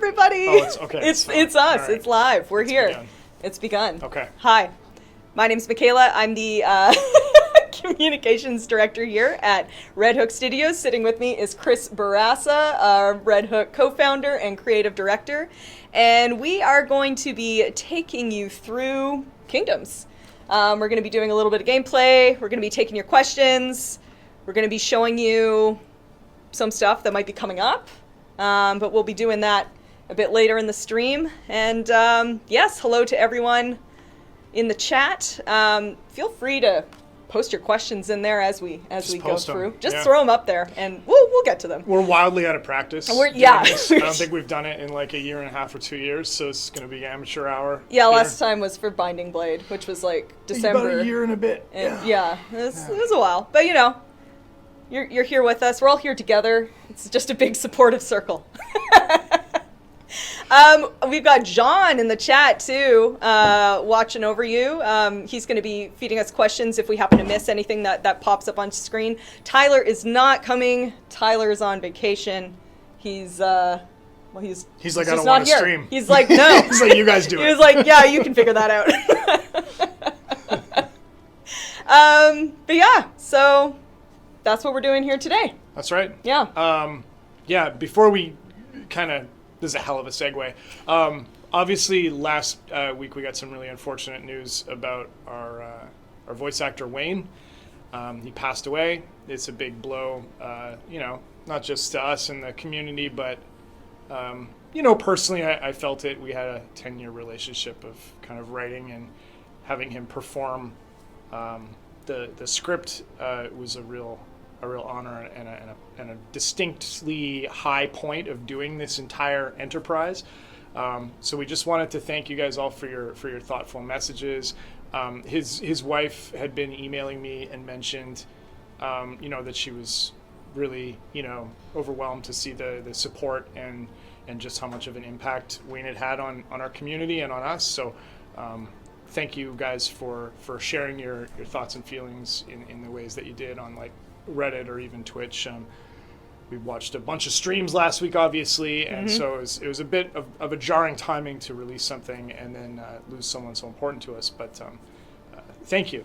everybody. Oh, it's okay. It's us. Right. It's live. We're here. Begun. It's begun. Okay. Hi, my name's Michaela. I'm the communications director here at Red Hook Studios. Sitting with me is Chris Barassa, our Red Hook co-founder and creative director, and we are going to be taking you through Kingdoms. We're going to be doing a little bit of gameplay. We're going to be taking your questions. We're going to be showing you some stuff that might be coming up, but we'll be doing that a bit later in the stream. And yes, hello to everyone in the chat. Feel free to post your questions in there as we go through. Just throw them up there, and we'll get to them. We're wildly out of practice. I don't think we've done it in like a year and a half or 2 years, so it's going to be amateur hour. Yeah, here. last time was for Binding Blade, which was like December. About a year and a bit. And it was a while, but you know, you're here with us. We're all here together. It's just a big supportive circle. We've got John in the chat too, watching over you. He's going to be feeding us questions if we happen to miss anything that pops up on screen. Tyler is not coming. Tyler is on vacation. He's like, I don't want to stream. He's like, no. He's like, you guys do it. He was like, yeah, you can figure that out. But yeah, so that's what we're doing here today. That's right. Yeah. Before we this is a hell of a segue. Obviously, last week we got some really unfortunate news about our voice actor, Wayne. He passed away. It's a big blow, not just to us in the community, but, personally, I felt it. We had a 10-year relationship of kind of writing and having him perform the script. Was a real honor and a distinctly high point of doing this entire enterprise. So we just wanted to thank you guys all for your thoughtful messages. His wife had been emailing me and mentioned, that she was really, overwhelmed to see the support and just how much of an impact Wayne had on our community and on us. So thank you guys for sharing your thoughts and feelings in the ways that you did on like Reddit or even Twitch. We watched a bunch of streams last week, obviously, and so it was a bit of a jarring timing to release something and then lose someone so important to us. But thank you.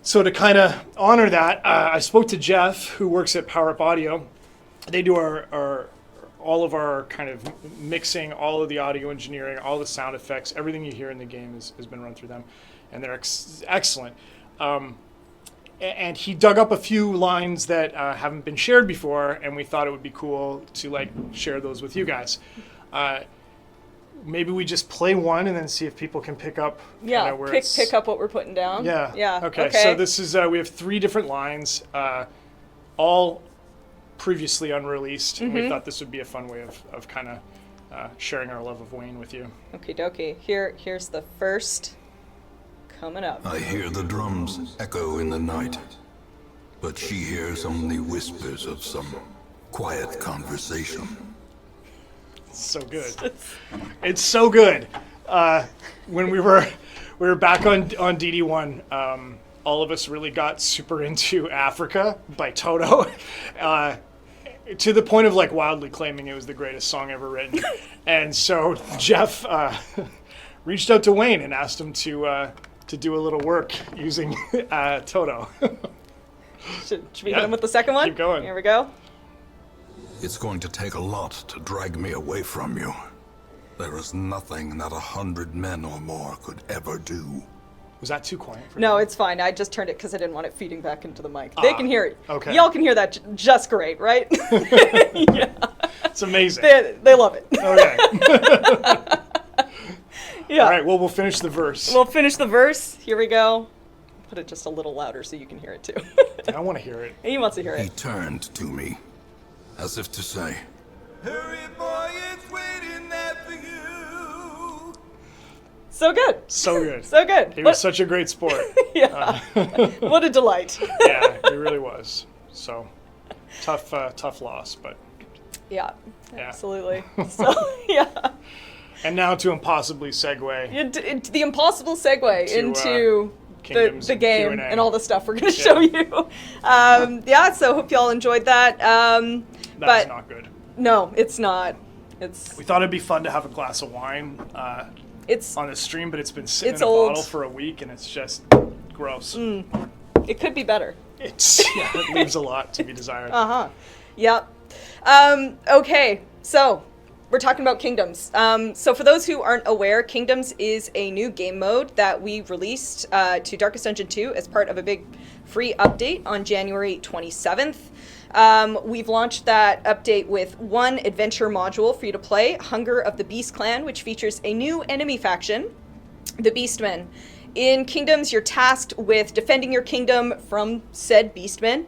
So to kind of honor that, I spoke to Jeff, who works at Power Up Audio. They do our all of our kind of mixing, all of the audio engineering, all the sound effects, everything you hear in the game has been run through them, and they're excellent. And he dug up a few lines that haven't been shared before, and we thought it would be cool to share those with you guys. Maybe we just play one and then see if people can pick up. Yeah, pick up what we're putting down. Yeah. Okay. So this is we have 3 different lines, all previously unreleased. And we thought this would be a fun way of kind of sharing our love of Wayne with you. Okie dokie. Here's the first. Coming up. I hear the drums echo in the night, but she hears only whispers of some quiet conversation. It's so good. It's so good. When we were back on DD1, all of us really got super into Africa by Toto, to the point of wildly claiming it was the greatest song ever written. And so Jeff reached out to Wayne and asked him to do a little work using Toto. Should we hit him with the second one? Keep going. Here we go. It's going to take a lot to drag me away from you. There is nothing that 100 men or more could ever do. Was that too quiet? No, it's fine. I just turned it because I didn't want it feeding back into the mic. They can hear it. Okay. Y'all can hear that just great, right? Yeah. It's amazing. They love it. Okay. Yeah. All right, well, we'll finish the verse. Here we go. Put it just a little louder so you can hear it too. I want to hear it. He wants to hear He it. turned to me, as if to say, "Hurry, boy, it's waiting there for you." So good. So good. So good. He was such a great sport. Yeah. What a delight. Yeah, he really was. So, tough loss, but... Yeah, absolutely. So, yeah. And now to impossibly segue. The impossible segue into the game Q&A. and all the stuff we're going to show you. So hope you all enjoyed that. That's not good. No, it's not. It's We thought it'd be fun to have a glass of wine it's on the stream, but it's been sitting It's in a old. bottle for a week, and it's just gross. it could be better. It leaves a lot to be desired. Yep. Okay, so we're talking about Kingdoms. So for those who aren't aware, Kingdoms is a new game mode that we released to Darkest Dungeon 2 as part of a big free update on January 27th. We've launched that update with one adventure module for you to play, Hunger of the Beast Clan, which features a new enemy faction, the Beastmen. In Kingdoms, you're tasked with defending your kingdom from said Beastmen.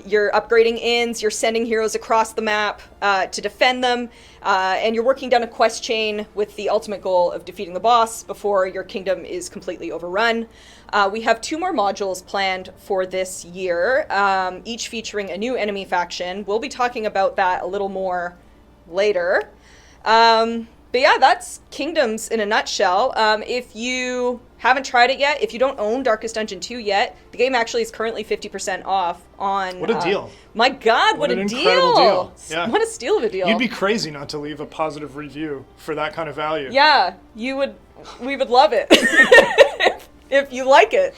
You're upgrading inns, you're sending heroes across the map to defend them, and you're working down a quest chain with the ultimate goal of defeating the boss before your kingdom is completely overrun. We have 2 more modules planned for this year, each featuring a new enemy faction. We'll be talking about that a little more later. But yeah, that's Kingdoms in a nutshell. If you haven't tried it yet, if you don't own Darkest Dungeon 2 yet, the game actually is currently 50% off on... What a deal. My God, what an a incredible deal. Yeah. What a steal of a deal. You'd be crazy not to leave a positive review for that kind of value. Yeah, we would love it. if you like it.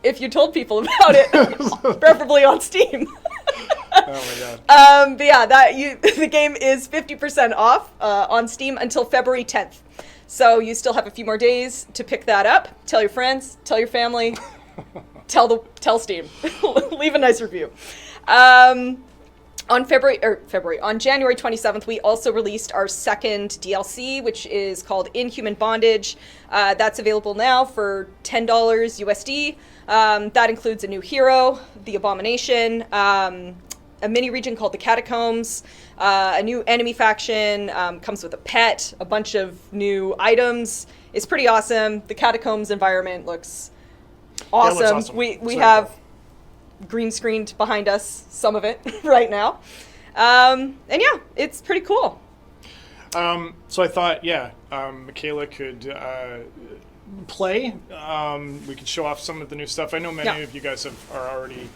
If you told people about it, preferably on Steam. Oh my God. But yeah, the game is 50% off on Steam until February 10th. So you still have a few more days to pick that up. Tell your friends, tell your family, tell Steam. Leave a nice review. On January 27th, we also released our second DLC, which is called Inhuman Bondage. That's available now for $10 USD. That includes a new hero, the Abomination, a mini region called the Catacombs, a new enemy faction, comes with a pet, a bunch of new items. It's pretty awesome. The Catacombs environment looks awesome. Yeah, it looks awesome. We It's very have cool. green screened behind us some of it right now. And yeah, it's pretty cool. So I thought, Michaela could play. We could show off some of the new stuff. I know many of you guys are already,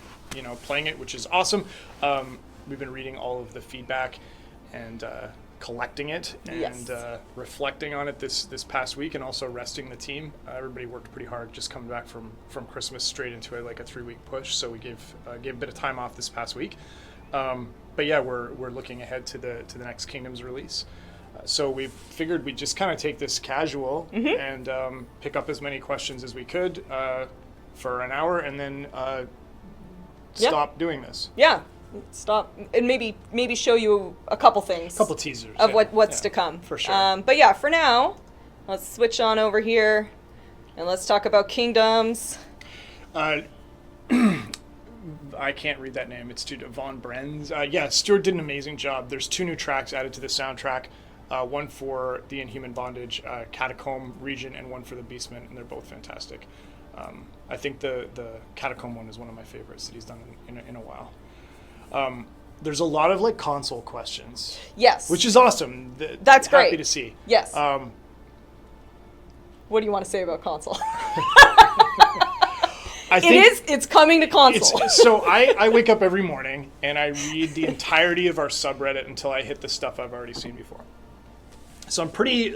playing it, which is awesome. We've been reading all of the feedback and collecting it and reflecting on it this past week, and also resting the team. Everybody worked pretty hard, just coming back from Christmas straight into a 3-week push. So we gave a bit of time off this past week. But yeah, we're looking ahead to the next Kingdoms release. So we figured we'd just kind of take this casual and pick up as many questions as we could for an hour, and then stop doing this. Yeah, stop and maybe show you a couple things. A couple teasers of what's to come. For sure. But yeah, for now, let's switch on over here and let's talk about Kingdoms. I can't read that name. It's Von Brenz. Stuart did an amazing job. There's 2 new tracks added to the soundtrack. One for the Inhuman Bondage Catacomb region, and one for the Beastmen, and they're both fantastic. I think the Catacomb one is one of my favorites that he's done in a while. There's a lot of console questions. Yes. Which is awesome. That's happy great to see. Yes. What do you want to say about console? It's coming to console. So I wake up every morning and I read the entirety of our subreddit until I hit the stuff I've already seen before. So I'm pretty,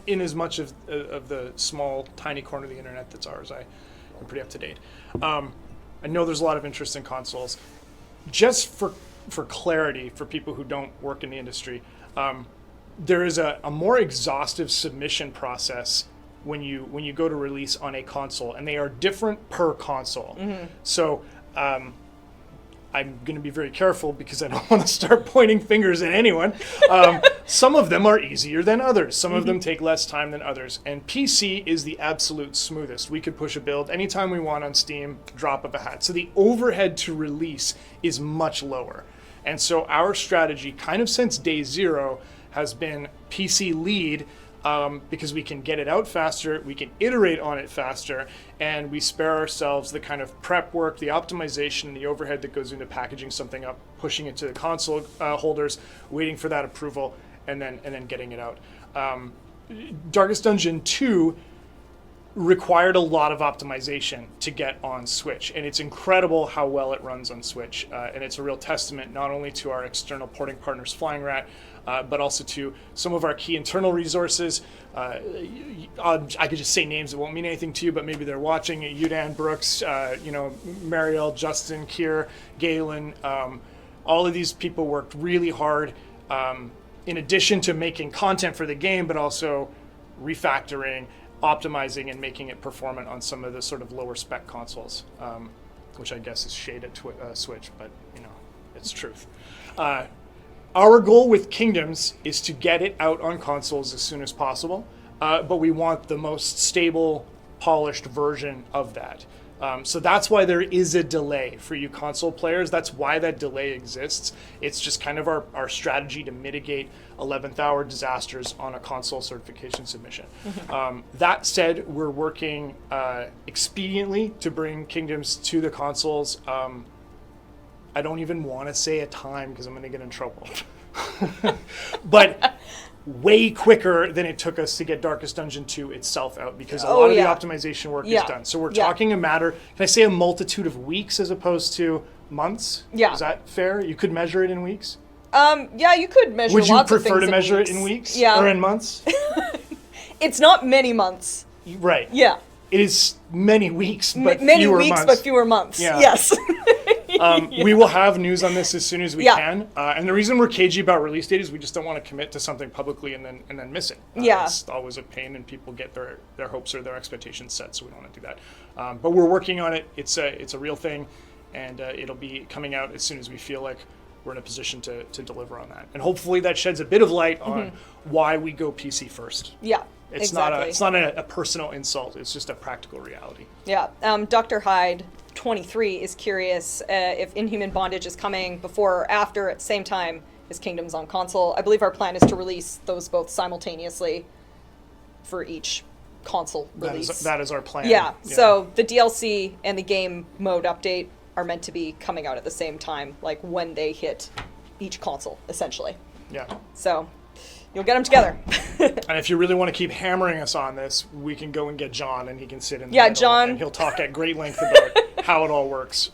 in as much of the small, tiny corner of the internet that's ours, I'm pretty up to date. I know there's a lot of interest in consoles. Just for clarity, for people who don't work in the industry, there is a more exhaustive submission process when you go to release on a console, and they are different per console. So I'm going to be very careful because I don't want to start pointing fingers at anyone. Some of them are easier than others. Some of them take less time than others. And PC is the absolute smoothest. We could push a build anytime we want on Steam, drop of a hat. So the overhead to release is much lower. And so our strategy, kind of since day 0, has been PC lead, because we can get it out faster, we can iterate on it faster, and we spare ourselves the kind of prep work, the optimization, and the overhead that goes into packaging something up, pushing it to the console holders, waiting for that approval, and then getting it out. Darkest Dungeon 2 required a lot of optimization to get on Switch, and it's incredible how well it runs on Switch, and it's a real testament not only to our external porting partners Flying Rat, but also to some of our key internal resources. I could just say names; it won't mean anything to you, but maybe they're watching. Udan, Brooks, Mariel, Justin, Kier, Galen. All of these people worked really hard. In addition to making content for the game, but also refactoring, optimizing, and making it performant on some of the sort of lower spec consoles, which I guess is shade at Switch, but it's truth. Our goal with Kingdoms is to get it out on consoles as soon as possible, but we want the most stable, polished version of that. So that's why there is a delay for you console players. That's why that delay exists. It's just kind of our strategy to mitigate 11th hour disasters on a console certification submission. That said, we're working expediently to bring Kingdoms to the consoles. I don't even want to say a time because I'm going to get in trouble. But way quicker than it took us to get Darkest Dungeon 2 itself out, because a lot of the optimization work is done. So we're talking a matter, can I say a multitude of weeks as opposed to months? Yeah. Is that fair? You could measure it in weeks? Yeah, you could measure Would you lots of prefer things to measure weeks. it in weeks? Yeah. Or in months? It's not many months. Right. Yeah. It is many weeks, but Many fewer weeks, months. but fewer months. Yeah. Yes. We will have news on this as soon as we Yeah. can. And the reason we're cagey about release date is we just don't want to commit to something publicly and then miss it. Yeah. It's always a pain, and people get their hopes or their expectations set, so we don't want to do that. But we're working on it. It's a real thing, and it'll be coming out as soon as we feel like we're in a position to deliver on that. And hopefully that sheds a bit of light on why we go PC first. Yeah. It's exactly. not a personal insult. It's just a practical reality. Yeah. Dr. Hyde 23 is curious if Inhuman Bondage is coming before or after at the same time as Kingdoms on console. I believe our plan is to release those both simultaneously for each console release. That is our plan. Yeah. So the DLC and the game mode update are meant to be coming out at the same time, like when they hit each console, essentially. Yeah. So you'll get them together. And if you really want to keep hammering us on this, we can go and get John, and he can sit in the Yeah, middle, John. and he'll talk at great length about how it all works,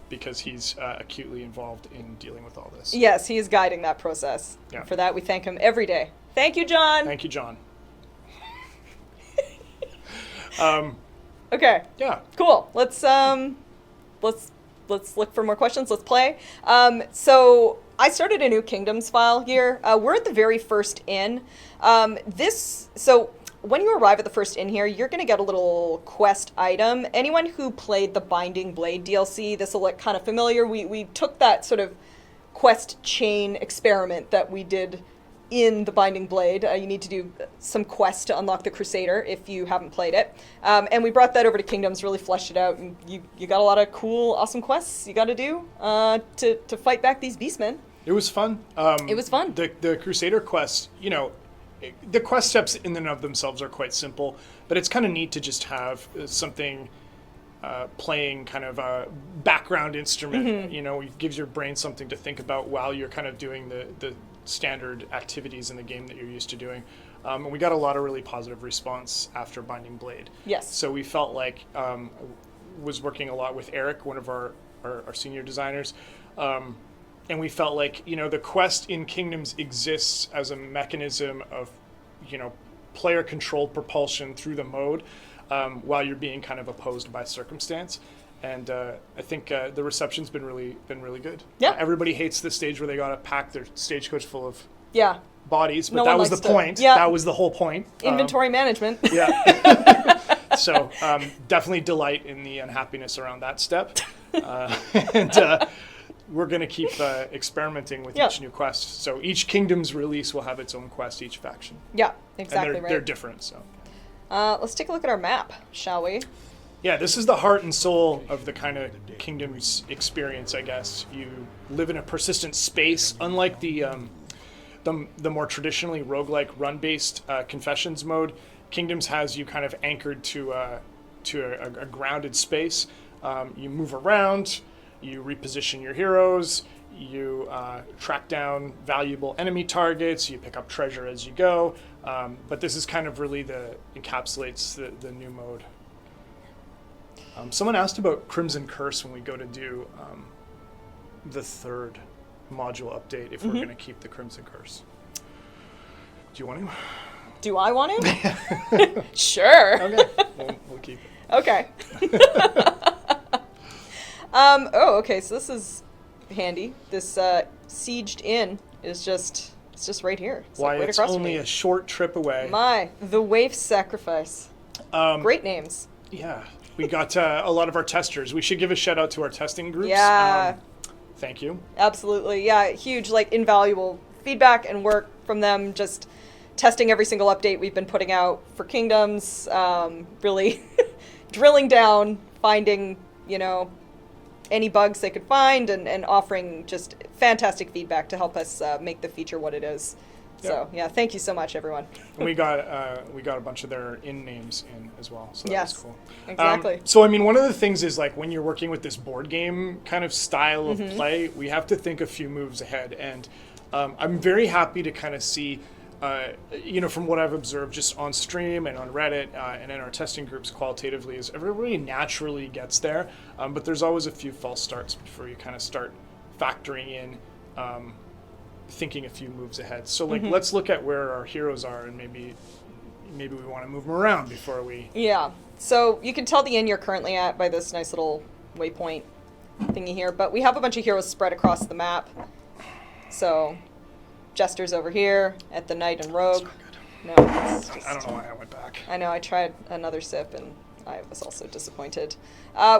because he's acutely involved in dealing with all this. Yes, he is guiding that process. Yeah. For that, we thank him every day. Thank you, John. Thank you, John. Okay. Yeah. Cool. Let's look for more questions. Let's play. So I started a new Kingdoms file here. We're at the very first inn. So when you arrive at the first inn here, you're going to get a little quest item. Anyone who played the Binding Blade DLC, this will look kind of familiar. We took that sort of quest chain experiment that we did in the Binding Blade. You need to do some quests to unlock the Crusader if you haven't played it. And we brought that over to Kingdoms, really fleshed it out, and you got a lot of cool, awesome quests you got to do to fight back these beastmen. It was fun. It was fun. The Crusader quest, the quest steps in and of themselves are quite simple, but it's kind of neat to just have something playing kind of a background instrument. It gives your brain something to think about while you're kind of doing the standard activities in the game that you're used to doing. And we got a lot of really positive response after Binding Blade. Yes. So we felt like was working a lot with Eric, one of our senior designers. And we felt like, the quest in Kingdoms exists as a mechanism of, player-controlled propulsion through the mode while you're being kind of opposed by circumstance. And I think the reception's been really good. Yeah. Everybody hates the stage where they got to pack their stagecoach full of Yeah. bodies, but No that one was the likes to- point. Yeah. That was the whole point. Inventory management. Yeah. So definitely delight in the unhappiness around that step. And we're going to keep experimenting with each new quest. So each Kingdom's release will have its own quest, each faction. Yeah, exactly And right. they're different, so. Let's take a look at our map, shall we? Yeah, this is the heart and soul of the kind of Kingdoms experience, I guess. You live in a persistent space, unlike the more traditionally roguelike run-based Confessions mode. Kingdoms has you kind of anchored to a grounded space. You move around, you reposition your heroes, you track down valuable enemy targets, you pick up treasure as you go. But this is kind of really encapsulates the new mode. Someone asked about Crimson Curse when we go to do the third module update, if we're going to keep the Crimson Curse. you want to? Do I want to? Sure. Okay, we'll keep it. Okay. Okay, so this is handy. This sieged inn is just right here. It's Why, like right it's across from only me. a short trip away. The Waif Sacrifice. Great names. Yeah, we got a lot of our testers. We should give a shout out to our testing groups. Yeah. Thank you. Absolutely. Yeah, huge, like, invaluable feedback and work from them, just testing every single update we've been putting out for Kingdoms, really drilling down, finding, any bugs they could find, and offering just fantastic feedback to help us make the feature what it is. So, yeah, thank you so much, everyone. And we got a bunch of their in names in as well, so that was cool. Exactly. So, I mean, one of the things is, like, when you're working with this board game kind of style of play, we have to think a few moves ahead. And I'm very happy to kind of see, from what I've observed just on stream and on Reddit and in our testing groups qualitatively, is everybody naturally gets there, but there's always a few false starts before you kind of start factoring in thinking a few moves ahead. So, like, let's look at where our heroes are, and maybe we want to move them around before we... Yeah. So you can tell the inn you're currently at by this nice little waypoint thingy here, but we have a bunch of heroes spread across the map. So, Jester's over here at the Knight and Rogue. No, it's just... I don't know why I went back. I know, I tried another sip and I was also disappointed.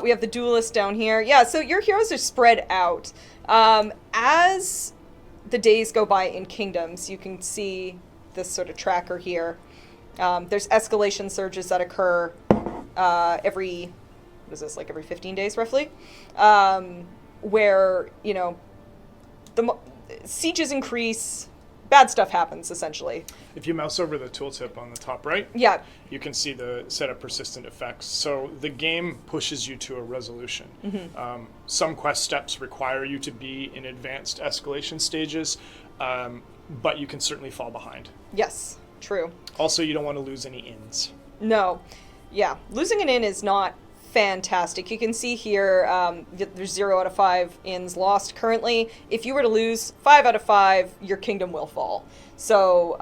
We have the Duelist down here. Yeah, so your heroes are spread out. As the days go by in Kingdoms, you can see this sort of tracker here. There's escalation surges that occur every 15 days roughly, where, the sieges increase, bad stuff happens, essentially. If you mouse over the tooltip on the top right, Yeah. you can see the set of persistent effects. So the game pushes you to a resolution. Some quest steps require you to be in advanced escalation stages, but you can certainly fall behind. Yes, true. Also, you don't want to lose any inns. No. Yeah, losing an inn is not fantastic. You can see here there's 0 out of 5 inns lost currently. If you were to lose 5 out of 5, your kingdom will fall. So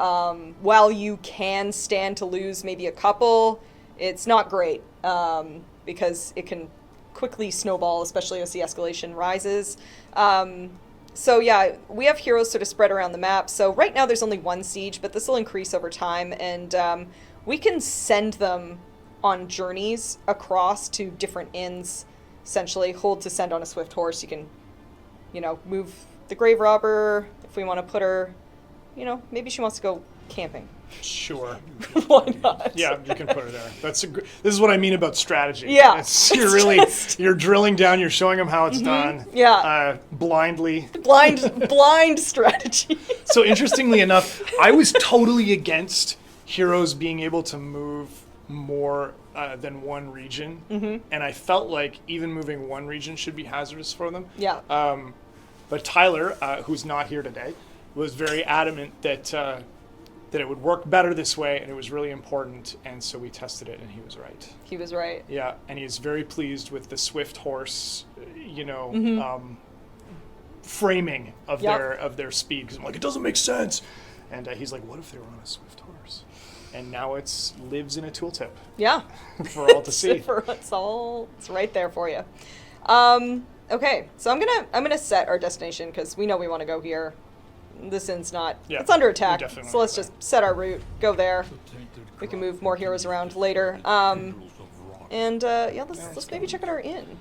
while you can stand to lose maybe a couple, it's not great because it can quickly snowball, especially as the escalation rises. So yeah, we have heroes sort of spread around the map. So right now there's only 1 siege, but this will increase over time, and we can send them on journeys across to different inns. Essentially, hold to send on a swift horse. You can, move the grave robber if we want to put her, maybe she wants to go camping. Sure. Why not? Yeah, you can put her there. This is what I mean about strategy. Yeah. You're drilling down, you're showing them how it's done. Yeah. Blindly. Blind strategy. So interestingly enough, I was totally against heroes being able to move more than one region, and I felt like even moving one region should be hazardous for them. Yeah. But Tyler, who's not here today, was very adamant that it would work better this way, and it was really important, and so we tested it, and he was right. He was right. Yeah, and he's very pleased with the swift horse, framing of their speed, because I'm like, it doesn't make sense, and he's like, what if they were on a swift horse? And now it's lives in a tooltip. Yeah. For all to see. It's right there for you. Okay, so I'm gonna set our destination because we know we want to go here. This inn's not. Yeah, it's under attack, so let's just set our route. Go there. We can move more heroes around later. Let's maybe check out our inn.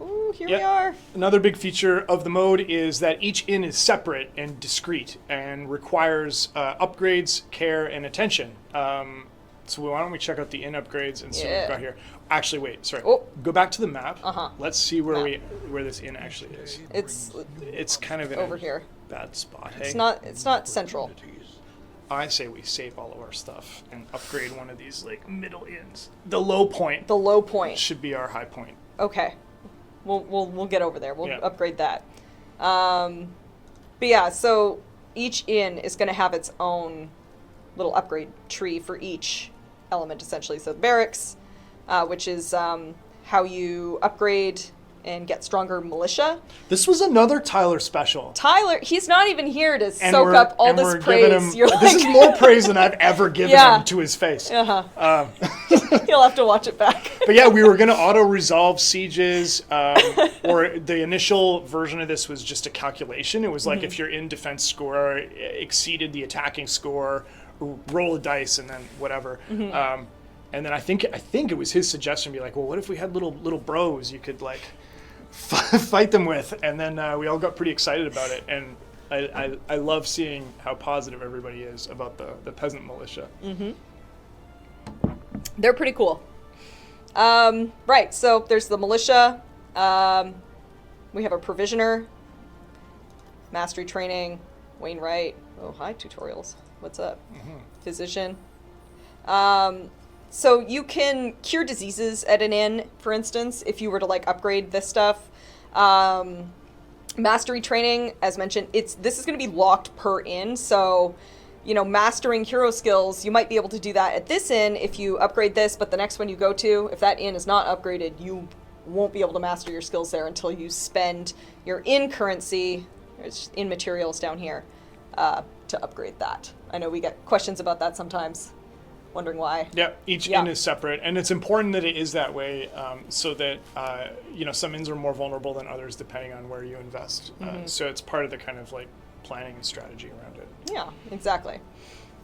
Ooh, here we are. Another big feature of the mode is that each inn is separate and discrete and requires upgrades, care, and attention. So why don't we check out the inn upgrades and see what we've got here. Actually, wait, sorry. Oh. Go back to the map. Uh-huh. Let's see where this inn actually is. It's kind of in over a here. bad spot. It's Hey, not central. I say we save all of our stuff and upgrade one of these like middle inns. The low point. The low point should be our high point. Okay. We'll get over there. We'll upgrade that. But yeah, so each inn is going to have its own little upgrade tree for each element, essentially. So the barracks, which is how you upgrade and get stronger militia. This was another Tyler special. Tyler, he's not even here to And soak we're- up all and this we're praise. giving him- You're this is like, more praise than I've ever given Yeah. him to his face. uh-huh. You'll have to watch it back. But yeah, we were going to auto-resolve sieges, or the initial version of this was just a calculation. It was like if your in-defense score exceeded the attacking score, roll a dice and then whatever. And then I think it was his suggestion, be like, well, what if we had little bros you could like fight them with? And then we all got pretty excited about it. And I love seeing how positive everybody is about the peasant militia. They're pretty cool. Right, so there's the militia. We have a provisioner. Mastery training. Wainwright. Oh, hi, tutorials. What's up? Physician. So you can cure diseases at an inn, for instance, if you were to like upgrade this stuff. Mastery training, as mentioned, this is going to be locked per inn, so mastering hero skills, you might be able to do that at this inn if you upgrade this, but the next one you go to, if that inn is not upgraded, you won't be able to master your skills there until you spend your inn currency, there's inn materials down here, to upgrade that. I know we get questions about that sometimes, wondering why. Yeah, each inn is separate, and it's important that it is that way, so that some inns are more vulnerable than others depending on where you invest. So it's part of the kind of like planning and strategy around it. Yeah, exactly.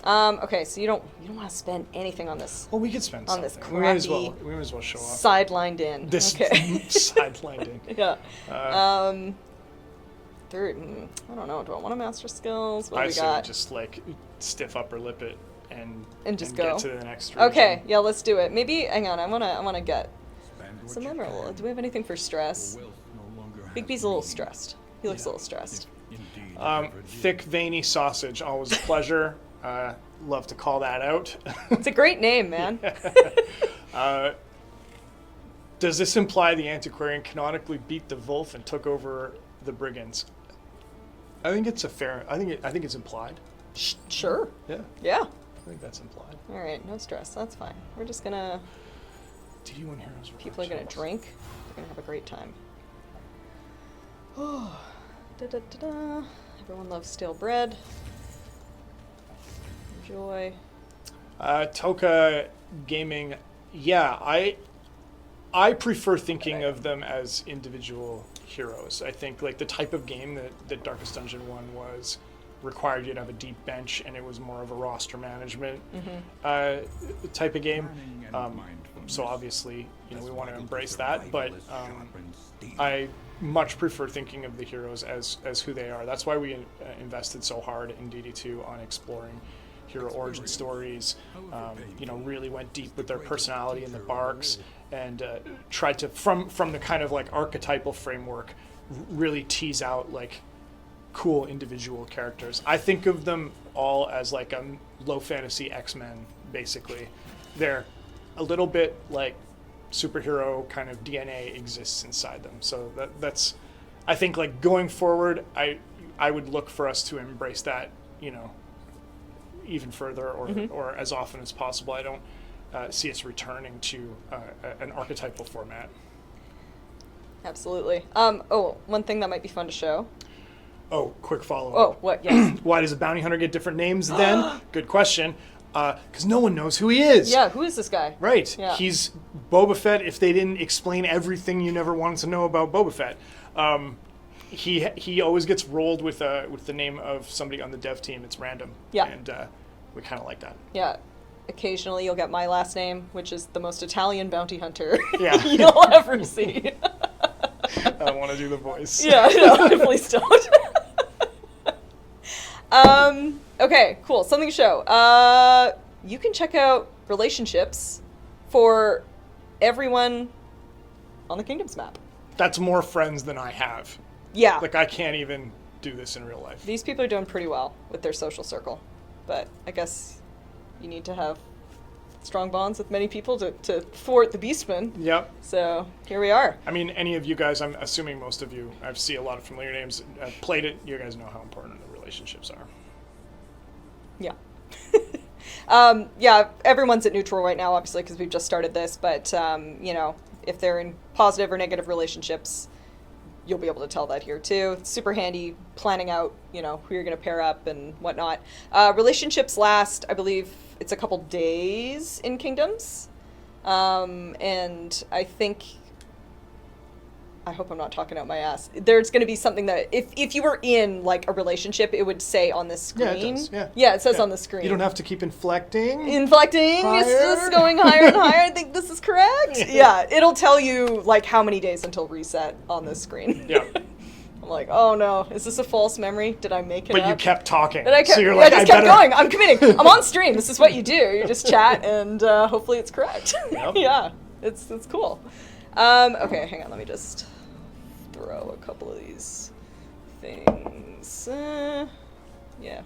Okay, so you don't want to spend anything on this. Well, we could spend On something. this We might as crappy well show off sidelined in. this Okay. sidelined in. Yeah. Third, I don't know. Do I want to master skills? What do I we say got? just like stiff upper lip it And just go. get to the next region. Okay, yeah, let's do it. Maybe, hang on, I wanna get some memorable. Do we have anything for stress? Big B's a little stressed. He looks a little stressed. Thick, veiny sausage, always a pleasure. Love to call that out. It's a great name, man. Does this imply the antiquarian canonically beat the Wolf and took over the brigands? I think it's a fair. I think it's implied. Sure. Yeah, Yeah. I think that's implied. All right, no stress. That's fine. We're just gonna. D1 heroes. People are gonna drink. They're gonna have a great time. Oh, da-da-da-da. Everyone loves stale bread. Enjoy. Toka Gaming. Yeah, I prefer thinking of them as individual heroes. I think like the type of game that Darkest Dungeon 1 was required you to have a deep bench, and it was more of a roster management type of game. So obviously, we want to embrace that, but I much prefer thinking of the heroes as who they are. That's why we invested so hard in DD2 on exploring hero origin stories. Really went deep with their personality in the barks, and tried to from the kind of like archetypal framework really tease out like cool individual characters. I think of them all as like a low fantasy X-Men, basically. They're a little bit like superhero kind of DNA exists inside them. So that's I think like going forward, I would look for us to embrace that, even further or as often as possible. I don't see us returning to an archetypal format. Absolutely. One thing that might be fun to show. Oh, quick follow-up. Oh, what? Yes. Why does a bounty hunter get different names then? Good question. Because no one knows who he is. Yeah, who is this guy? Right. Yeah. He's Boba Fett if they didn't explain everything you never wanted to know about Boba Fett. He always gets rolled with the name of somebody on the dev team. It's random. Yeah. And we kind of like that. Yeah. Occasionally you'll get my last name, which is the most Italian bounty hunter Yeah. you'll ever see. I don't want to do the voice. Yeah, no, please don't. Okay, cool. Something to show. You can check out relationships for everyone on the Kingdoms map. That's more friends than I have. Yeah. Like, I can't even do this in real life. These people are doing pretty well with their social circle. But I guess you need to have strong bonds with many people to thwart the Beastman. Yep. So here we are. I mean, any of you guys, I'm assuming most of you, I see a lot of familiar names. I've played it. You guys know how important the relationships are. Yeah. Yeah, everyone's at neutral right now, obviously, because we've just started this. But, if they're in positive or negative relationships, you'll be able to tell that here too. It's super handy planning out, who you're going to pair up and whatnot. Relationships last, I believe it's a couple days in Kingdoms. And I hope I'm not talking out my ass. There's going to be something that if you were in like a relationship, it would say on the screen. Yeah, it does. Yeah. Yeah, it says on the screen. You don't have to keep inflecting. It's just going higher and higher. I think this is correct. Yeah, it'll tell you like how many days until reset on the screen. Yeah. I'm like, oh no, is this a false memory? Did I make it But up? you kept talking. But I so you're I like, just kept going. I'm committing. I'm on stream. This is what you do. You just chat and hopefully it's correct. Yep. Yeah, it's cool. Okay, hang on. Let me just throw a couple of these things. Yeah,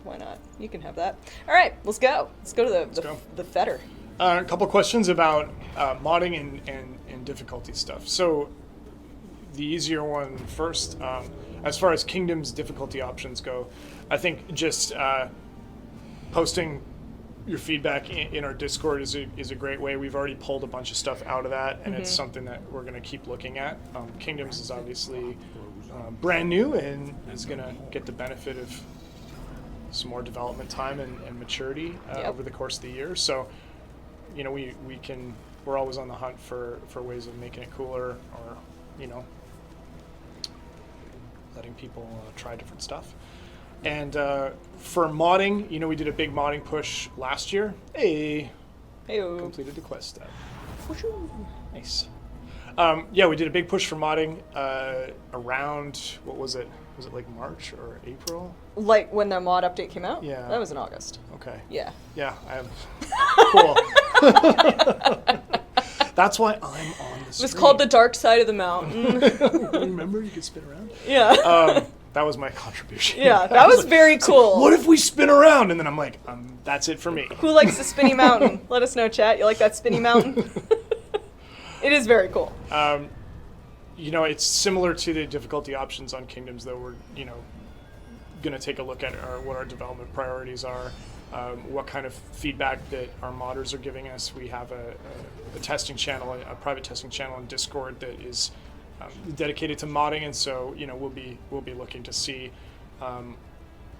why not? You can have that. All right, let's go. Let's go to the fetter. A couple questions about modding and difficulty stuff. So the easier one first. As far as Kingdom's difficulty options go, I think just posting your feedback in our Discord is a great way. We've already pulled a bunch of stuff out of that, and it's something that we're going to keep looking at. Kingdoms is obviously brand new and is going to get the benefit of some more development time and maturity over the course of the year. So, we're always on the hunt for ways of making it cooler, or letting people try different stuff. And for modding, we did a big modding push last year. Hey, completed the quest step. Nice. We did a big push for modding around, what was it? Was it like March or April? Like when the mod update came out? Yeah. That was in August. Okay. Yeah. Yeah, I am. Cool. That's why I'm on the screen. It was called the Dark Side of the Mountain. Remember, you could spin around? Yeah. That was my contribution. Yeah, that was very cool. What if we spin around? And then I'm like, that's it for me. Who likes the spinny mountain? Let us know, chat. You like that spinny mountain? It is very cool. It's similar to the difficulty options on Kingdoms, though. We're, going to take a look at what our development priorities are, what kind of feedback that our modders are giving us. We have a testing channel, a private testing channel on Discord that is dedicated to modding, and so we'll be looking to see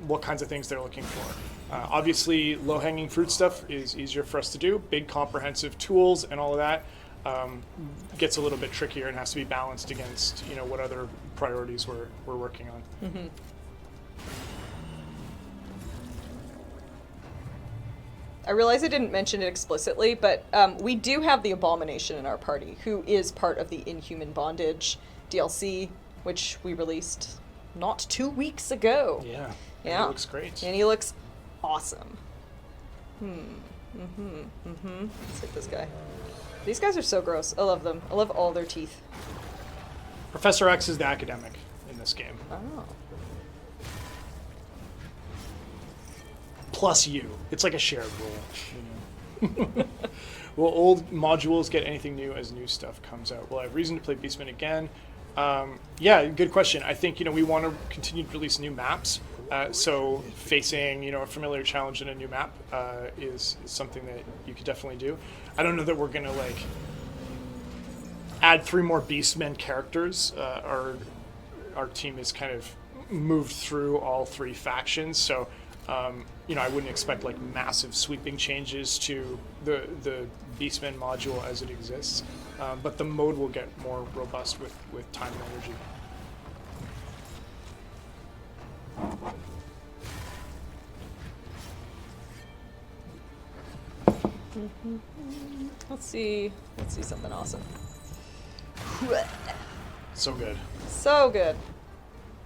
what kinds of things they're looking for. Obviously, low-hanging fruit stuff is easier for us to do. Big comprehensive tools and all of that gets a little bit trickier and has to be balanced against what other priorities we're working on. Mm-hmm. I realize I didn't mention it explicitly, but we do have the Abomination in our party, who is part of the Inhuman Bondage DLC, which we released not 2 weeks ago. Yeah. Yeah. He looks great. And he looks awesome. Let's hit this guy. These guys are so gross. I love them. I love all their teeth. Professor X is the academic in this game. Oh. Plus you. It's like a shared role. Will old modules get anything new as new stuff comes out? Will I have reason to play Beastman again? Yeah, good question. I think we want to continue to release new maps. So facing a familiar challenge in a new map is something that you could definitely do. I don't know that we're gonna add 3 more Beastmen characters. Our team has kind of moved through all 3 factions, so I wouldn't expect massive sweeping changes to the Beastmen module as it exists. But the mode will get more robust with time and energy. Let's see something awesome. So good. So good.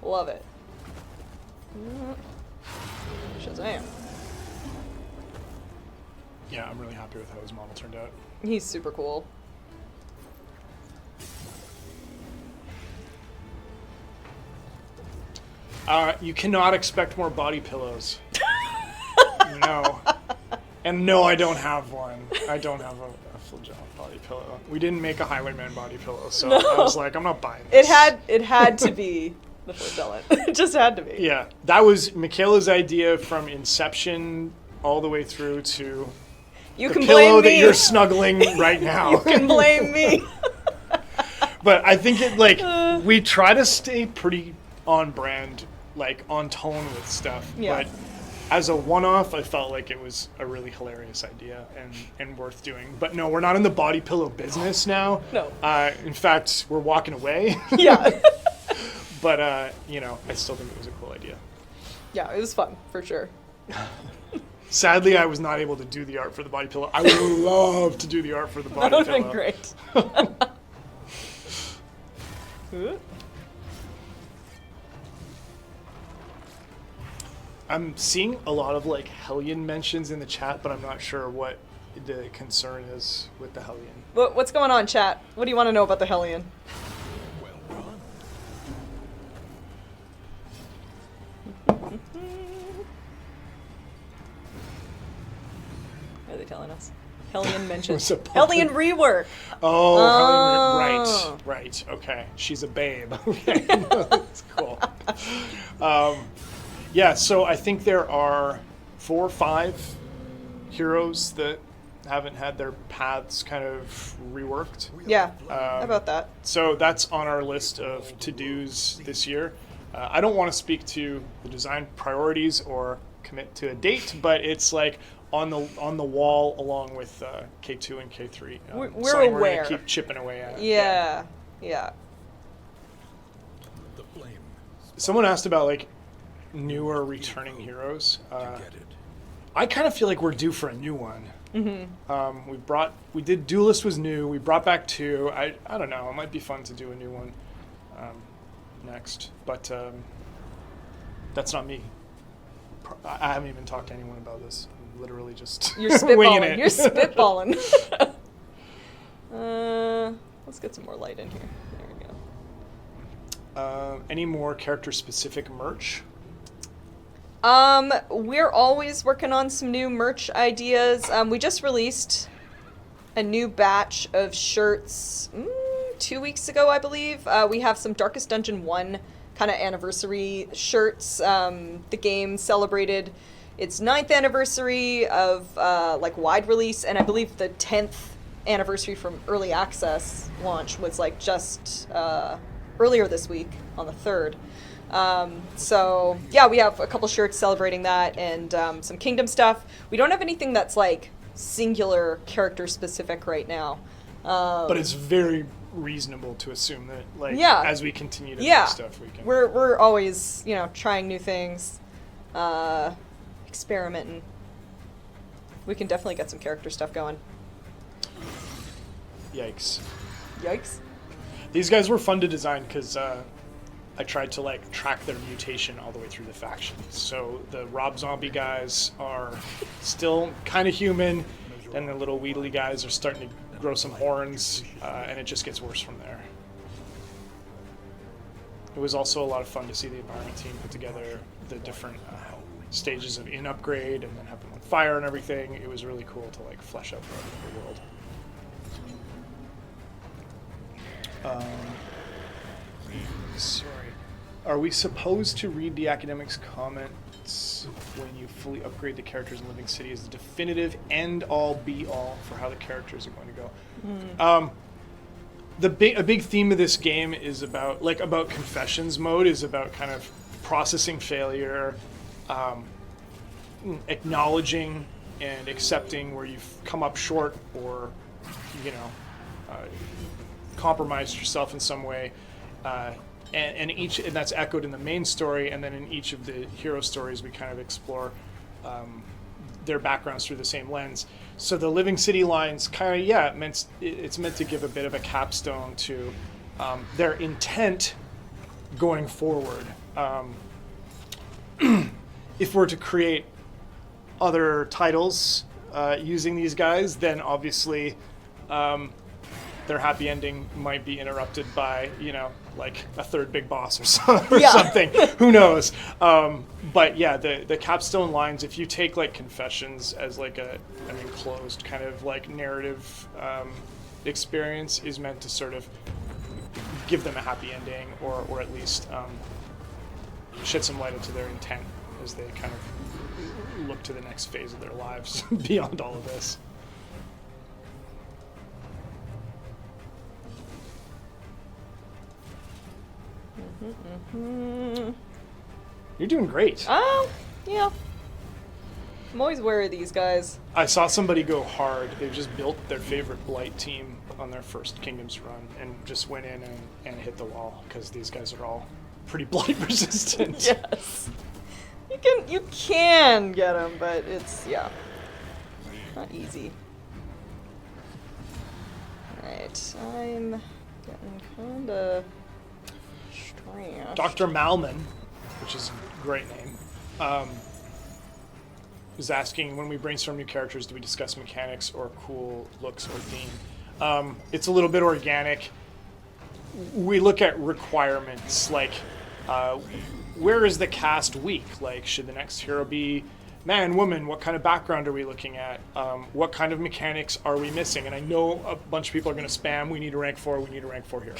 Love it. Shazam. Yeah, I'm really happy with how his model turned out. He's super cool. You cannot expect more body pillows. No. And no, I don't have one. I don't have a flagellum body pillow. We didn't make a Highwayman body pillow, so No. I was like, I'm not buying this. It had to be the flagellum. It just had to be. Yeah, that was Michaela's idea from inception all the way through to You the can pillow blame that me. you're snuggling right now. You can blame me. But I think it we try to stay pretty on brand, like on tone with stuff. Yeah. But as a one-off, I felt like it was a really hilarious idea and worth doing. But no, we're not in the body pillow business now. No. In fact, we're walking away. Yeah. But I still think it was a cool idea. Yeah, it was fun for sure. Sadly, I was not able to do the art for the body pillow. I would love to do the art for the body That would pillow. have been great. Ooh. I'm seeing a lot of Hellion mentions in the chat, but I'm not sure what the concern is with the Hellion. What's going on, chat? What do you want to know about the Hellion? What are they telling us? Hellion mentions. Hellion rework. Oh, Hellion, right. Okay, she's a babe. Okay, that's cool. Yeah, so I think there are 4 or 5 heroes that haven't had their paths kind of reworked. Yeah, how about that? So that's on our list of to-dos this year. I don't want to speak to the design priorities or commit to a date, but it's on the wall along with K2 and K3. We're something aware. We're gonna keep chipping away at. Yeah. Someone asked about newer returning heroes. I kind of feel like we're due for a new one. Mm-hmm. We did Duelist was new. We brought back 2. I don't know. It might be fun to do a new one next, but that's not me. I haven't even talked to anyone about this. I'm literally just You're winging spitballing. it. You're spitballing. Let's get some more light in here. There we go. Any more character-specific merch? We're always working on some new merch ideas. We just released a new batch of shirts 2 weeks ago, I believe. We have some Darkest Dungeon 1 kind of anniversary shirts. The game celebrated its 9th anniversary of wide release, and I believe the 10th anniversary from early access launch was just earlier this week on the 3rd. So yeah, we have a couple shirts celebrating that and some Kingdom stuff. We don't have anything that's singular character specific right now. But it's very reasonable to assume that as we continue to do stuff, we can. We're always trying new things, experimenting. We can definitely get some character stuff going. Yikes. These guys were fun to design because I tried to track their mutation all the way through the factions. So the Rob Zombie guys are still kind of human, and the little Wheedly guys are starting to grow some horns, and it just gets worse from there. It was also a lot of fun to see the environment team put together the different stages of upgrade and then have them on fire and everything. It was really cool to flesh out the world. Sorry. Are we supposed to read the academics' comments when you fully upgrade the characters in Living City as the definitive end-all, be-all for how the characters are going to go? A big theme of this game is about confessions mode is about kind of processing failure, acknowledging and accepting where you've come up short or compromised yourself in some way. And that's echoed in the main story, and then in each of the hero stories we kind of explore their backgrounds through the same lens. So the Living City lines kind of it's meant to give a bit of a capstone to their intent going forward. If we're to create other titles using these guys, then obviously their happy ending might be interrupted by, a third big boss or something. Who knows? But yeah, the capstone lines, if you take Confessions as an enclosed kind of narrative experience, is meant to sort of give them a happy ending or at least shed some light into their intent as they kind of look to the next phase of their lives beyond all of this. You're doing great. Oh, yeah. I'm always wary of these guys. I saw somebody go hard. They've just built their favorite Blight team on their first Kingdoms run and just went in and hit the wall because these guys are all pretty Blight resistant. Yes. You can get them, but it's, yeah, not easy. Alright, I'm getting kinda strange. Dr. Malman, which is a great name, is asking, when we brainstorm new characters, do we discuss mechanics or cool looks or theme? It's a little bit organic. We look at requirements, like where is the cast weak? Like, should the next hero be man, woman? What kind of background are we looking at? What kind of mechanics are we missing? And I know a bunch of people are going to spam, we need a rank 4, we need a rank 4 hero.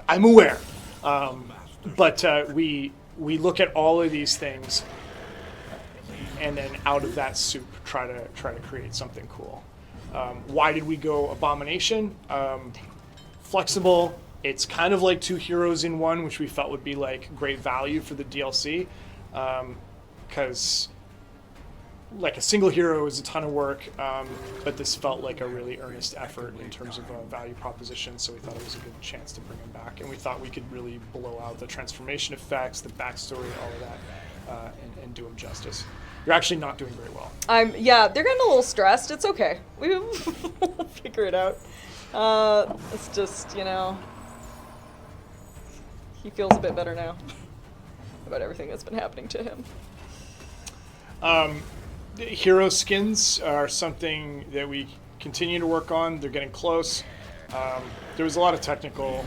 I'm aware. But we look at all of these things and then out of that soup try to create something cool. Why did we go Abomination? Flexible. It's kind of like 2 heroes in one, which we felt would be like great value for the DLC, because like a single hero is a ton of work, but this felt like a really earnest effort in terms of a value proposition, so we thought it was a good chance to bring him back, and we thought we could really blow out the transformation effects, the backstory, all of that, and do him justice. You're actually not doing very well. Yeah, they're getting a little stressed. It's okay. We'll figure it out. It's just, he feels a bit better now about everything that's been happening to him. Hero skins are something that we continue to work on. They're getting close. There was a lot of technical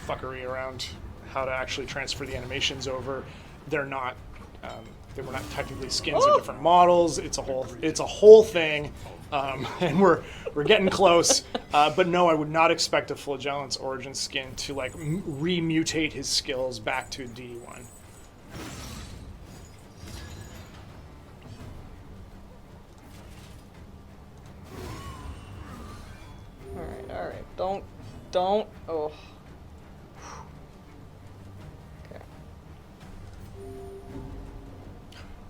fuckery around how to actually transfer the animations over. They're not. They were not technically skins of different models. It's a whole thing, and we're getting close. But no, I would not expect a Flagellant's origin skin to like re-mutate his skills back to DD1. All right. Don't. Oh. Okay.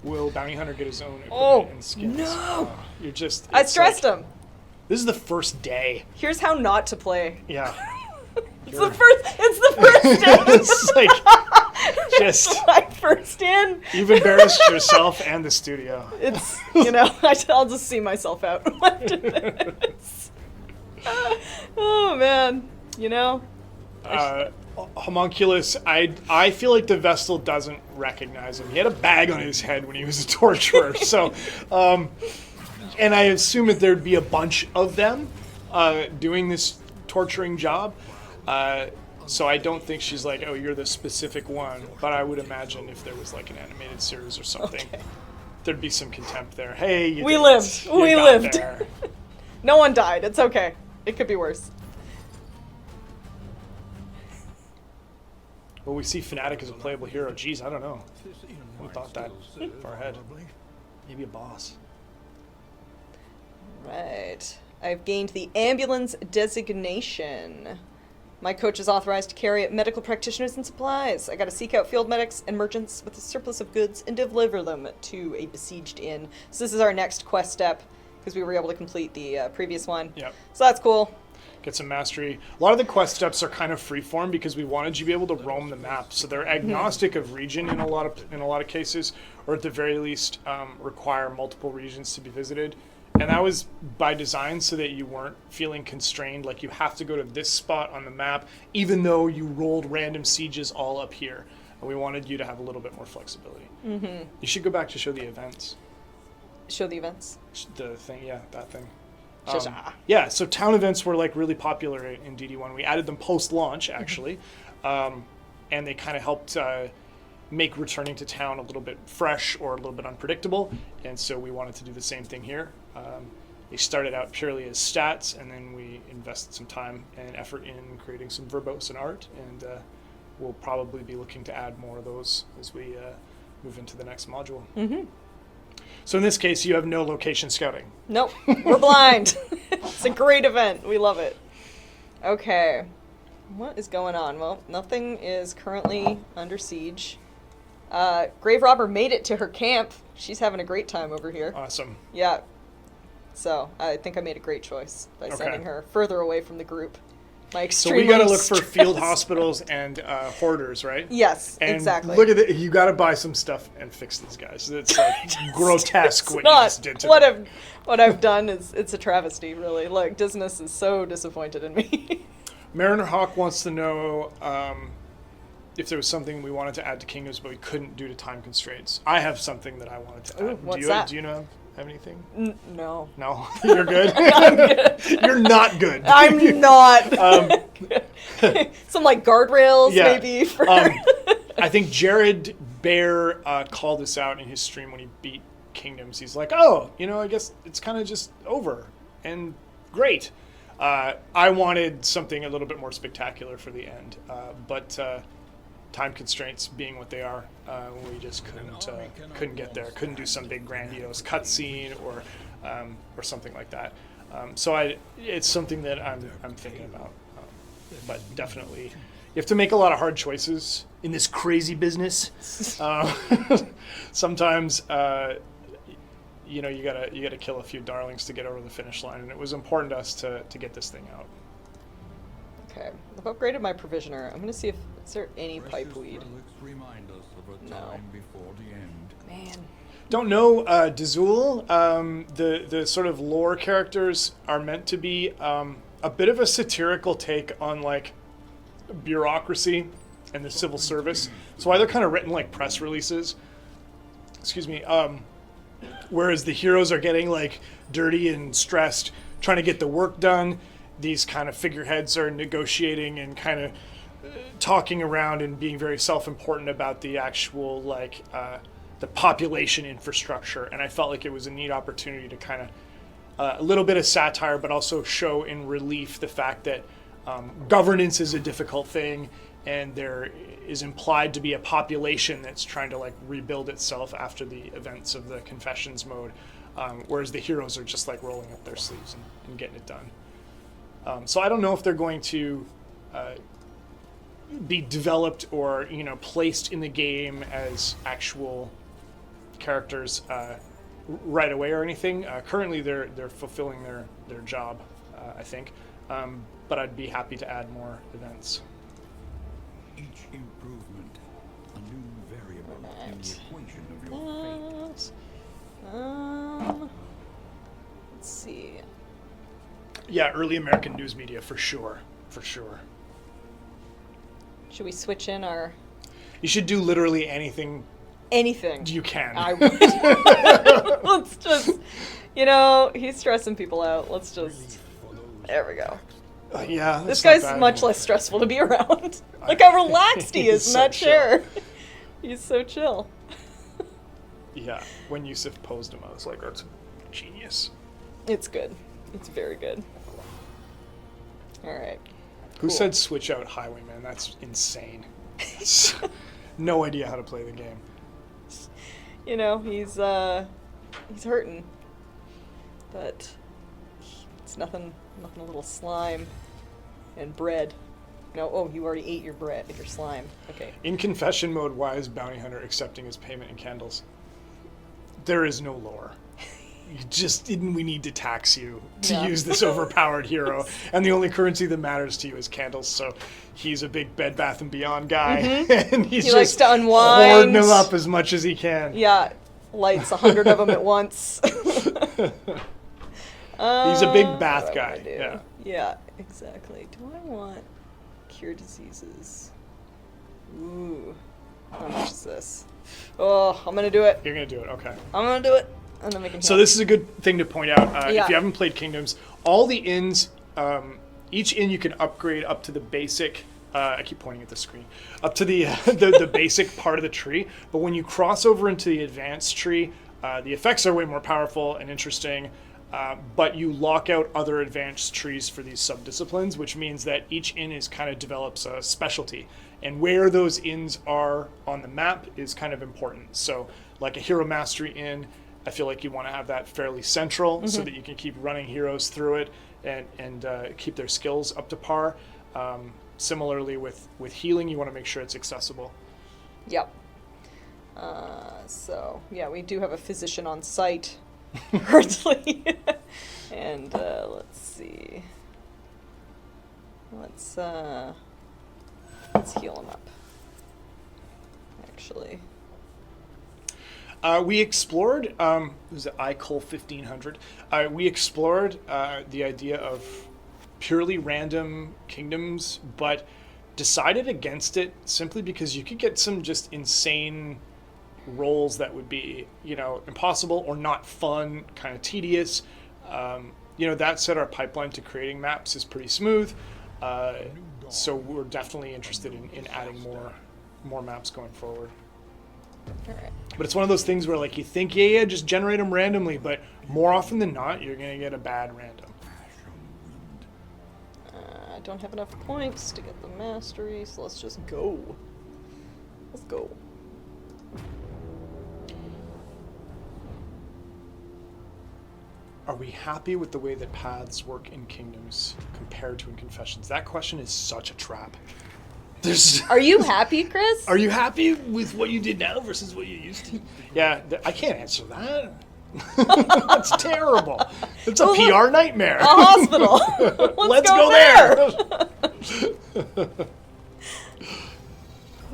Will Bounty Hunter get his own Oh, equipment and skins? no! You're just. I it's stressed like, him. This is the first day. Here's how not to play. Yeah. It's the first day. It's like just My first in. you've embarrassed yourself and the studio. It's I'll just see myself out after this. Oh man, Homunculus, I feel like the Vestal doesn't recognize him. He had a bag on his head when he was a torturer. So, and I assume that there'd be a bunch of them doing this torturing job. So I don't think she's like, oh, you're the specific one. But I would imagine if there was like an animated series or something, there'd be some contempt there. Hey, we lived. We lived. There. No one died. It's okay. It could be worse. Well, we see Fnatic as a playable hero. Geez, I don't know. I haven't thought that far ahead. Maybe a boss. Right. I've gained the ambulance designation. My coach is authorized to carry medical practitioners and supplies. I gotta seek out field medics and merchants with a surplus of goods and deliver them to a besieged inn. So this is our next quest step, because we were able to complete the previous one. Yep. So that's cool. Get some mastery. A lot of the quest steps are kind of freeform because we wanted you to be able to roam the map. So they're agnostic of region in a lot of cases, or at the very least require multiple regions to be visited. And that was by design so that you weren't feeling constrained, like you have to go to this spot on the map, even though you rolled random sieges all up here. And we wanted you to have a little bit more flexibility. Mm-hmm. You should go back to show the events. Show the events. The thing, yeah, that thing. Yeah, so town events were like really popular in DD1. We added them post-launch, actually, and they kind of helped make returning to town a little bit fresh or a little bit unpredictable, and so we wanted to do the same thing here. They started out purely as stats, and then we invested some time and effort in creating some verbose and art, and we'll probably be looking to add more of those as we move into the next module. Mm-hmm. So in this case, you have no location scouting. Nope, we're blind. It's a great event. We love it. Okay. What is going on? Well, nothing is currently under siege. Grave Robber made it to her camp. She's having a great time over here. Awesome. Yeah. So, I think I made a great choice by sending her further away from the group. So Extremely we got to look for stressed. field hospitals and hoarders, right? Yes, And exactly. look at it. You got to buy some stuff and fix these guys. It's like grotesque It's what not you just did to what them. I've done is it's a travesty, really. Like, Disnus is so disappointed in me. Mariner Hawk wants to know if there was something we wanted to add to Kingdoms, but we couldn't due to time constraints. I have something that I wanted to Ooh, add. what's do you that? Do you know have anything? No. No, you're good. I'm good. You're not good. I'm not. Some like guardrails, Yeah. maybe. For I think Jared Bear called this out in his stream when he beat Kingdoms. He's like, "Oh, I guess it's kind of just over and great." I wanted something a little bit more spectacular for the end, but time constraints being what they are, we just couldn't get there. Couldn't do some big grandiose cutscene or something like that. So it's something that I'm thinking about. But definitely, you have to make a lot of hard choices in this crazy business. Sometimes, you gotta kill a few darlings to get over the finish line, and it was important to us to get this thing out. Okay, I've upgraded my provisioner. I'm gonna see if is there any Precious pipeweed. relics remind us of a No. time before the end. Man, Don't know, Dazul. The sort of lore characters are meant to be a bit of a satirical take on like bureaucracy and the civil service. So why they're kind of written like press releases. Excuse me. Whereas the heroes are getting like dirty and stressed, trying to get the work done. These kind of figureheads are negotiating and kind of talking around and being very self-important about the actual like the population infrastructure. And I felt like it was a neat opportunity to kind of a little bit of satire, but also show in relief the fact that governance is a difficult thing, and there is implied to be a population that's trying to like rebuild itself after the events of the Confessions mode, whereas the heroes are just like rolling up their sleeves and getting it done. So I don't know if they're going to be developed or placed in the game as actual characters right away or anything. Currently, they're fulfilling their job, I think. But I'd be happy to add more events. Each improvement, a new variable in the equation of your fate. Let's see. Yeah, early American news media for sure. Should we switch in our You should do literally anything anything? you can. I would. Let's just, he's stressing people out. Let's just. There we go. Yeah, This that's not guy's bad. much less stressful to be around. Look how relaxed he is He's in that so chair. He's so chill. Yeah, when Yusuf posed him, I was like, that's genius. It's good. It's very good. All right. Who Cool. said switch out Highwayman? That's insane. No idea how to play the game. He's hurting. But it's nothing a little slime and bread. No, you already ate your bread, your slime. Okay. In confession mode, why is Bounty Hunter accepting his payment in candles? There is no lore. We need to tax you to Yeah. use this overpowered hero, and the only currency that matters to you is candles. So he's a big Bed Bath & Beyond guy, and he's He just likes to unwind. hoarding them up as much as he can. Yeah, lights 100 of them at once. He's a big bath What do I guy. wanna do? Yeah. Yeah, exactly. Do I want cure diseases? Ooh. How much is this? Oh, I'm gonna do it. You're gonna do it, okay. I'm gonna do it. And then we can So heal. this is a good thing to point out. Yeah. If you haven't played Kingdoms, all the inns, each inn you can upgrade up to the basic. I keep pointing at the screen, up to the the basic part of the tree. But when you cross over into the advanced tree, the effects are way more powerful and interesting. But you lock out other advanced trees for these subdisciplines, which means that each inn is kind of develops a specialty. And where those inns are on the map is kind of important. So like a hero mastery inn, I feel like you want to have that fairly central so that you can keep running heroes through it and keep their skills up to par. Similarly with healing, you want to make sure it's accessible. Yep. So, yeah, we do have a physician on site currently. And let's see. Let's heal him up. Actually. We explored, was it iCol 1500? We explored the idea of purely random kingdoms, but decided against it simply because you could get some just insane rolls that would be, impossible or not fun, kind of tedious. That said, our pipeline to creating maps is pretty smooth. So we're definitely interested in adding more maps going forward. All right. But it's one of those things where, like, you think, yeah, just generate them randomly, but more often than not, you're going to get a bad random. I don't have enough points to get the mastery, so let's just go. Let's go. Are we happy with the way that paths work in Kingdoms compared to in Confessions? That question is such a trap. Are you happy, Chris? Are you happy with what you did now versus what you used to? Yeah, I can't answer that. That's terrible. It's a PR nightmare. A hospital. Let's go there.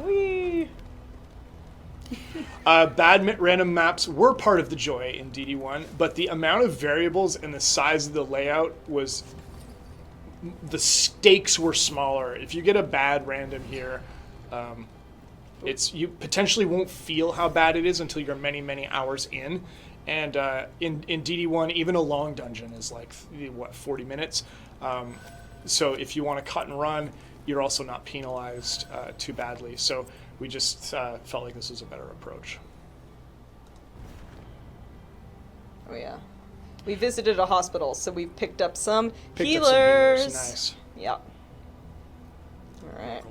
Whee. Bad random maps were part of the joy in DD1, but the amount of variables and the size of the layout was... The stakes were smaller. If you get a bad random here, you potentially won't feel how bad it is until you're many, many hours in. And in DD1, even a long dungeon is like, 40 minutes. So if you want to cut and run, you're also not penalized too badly. So we just felt like this was a better approach. Oh, yeah. We visited a hospital, so we picked up some Picked up healers. some healers. Nice. Yep. All right.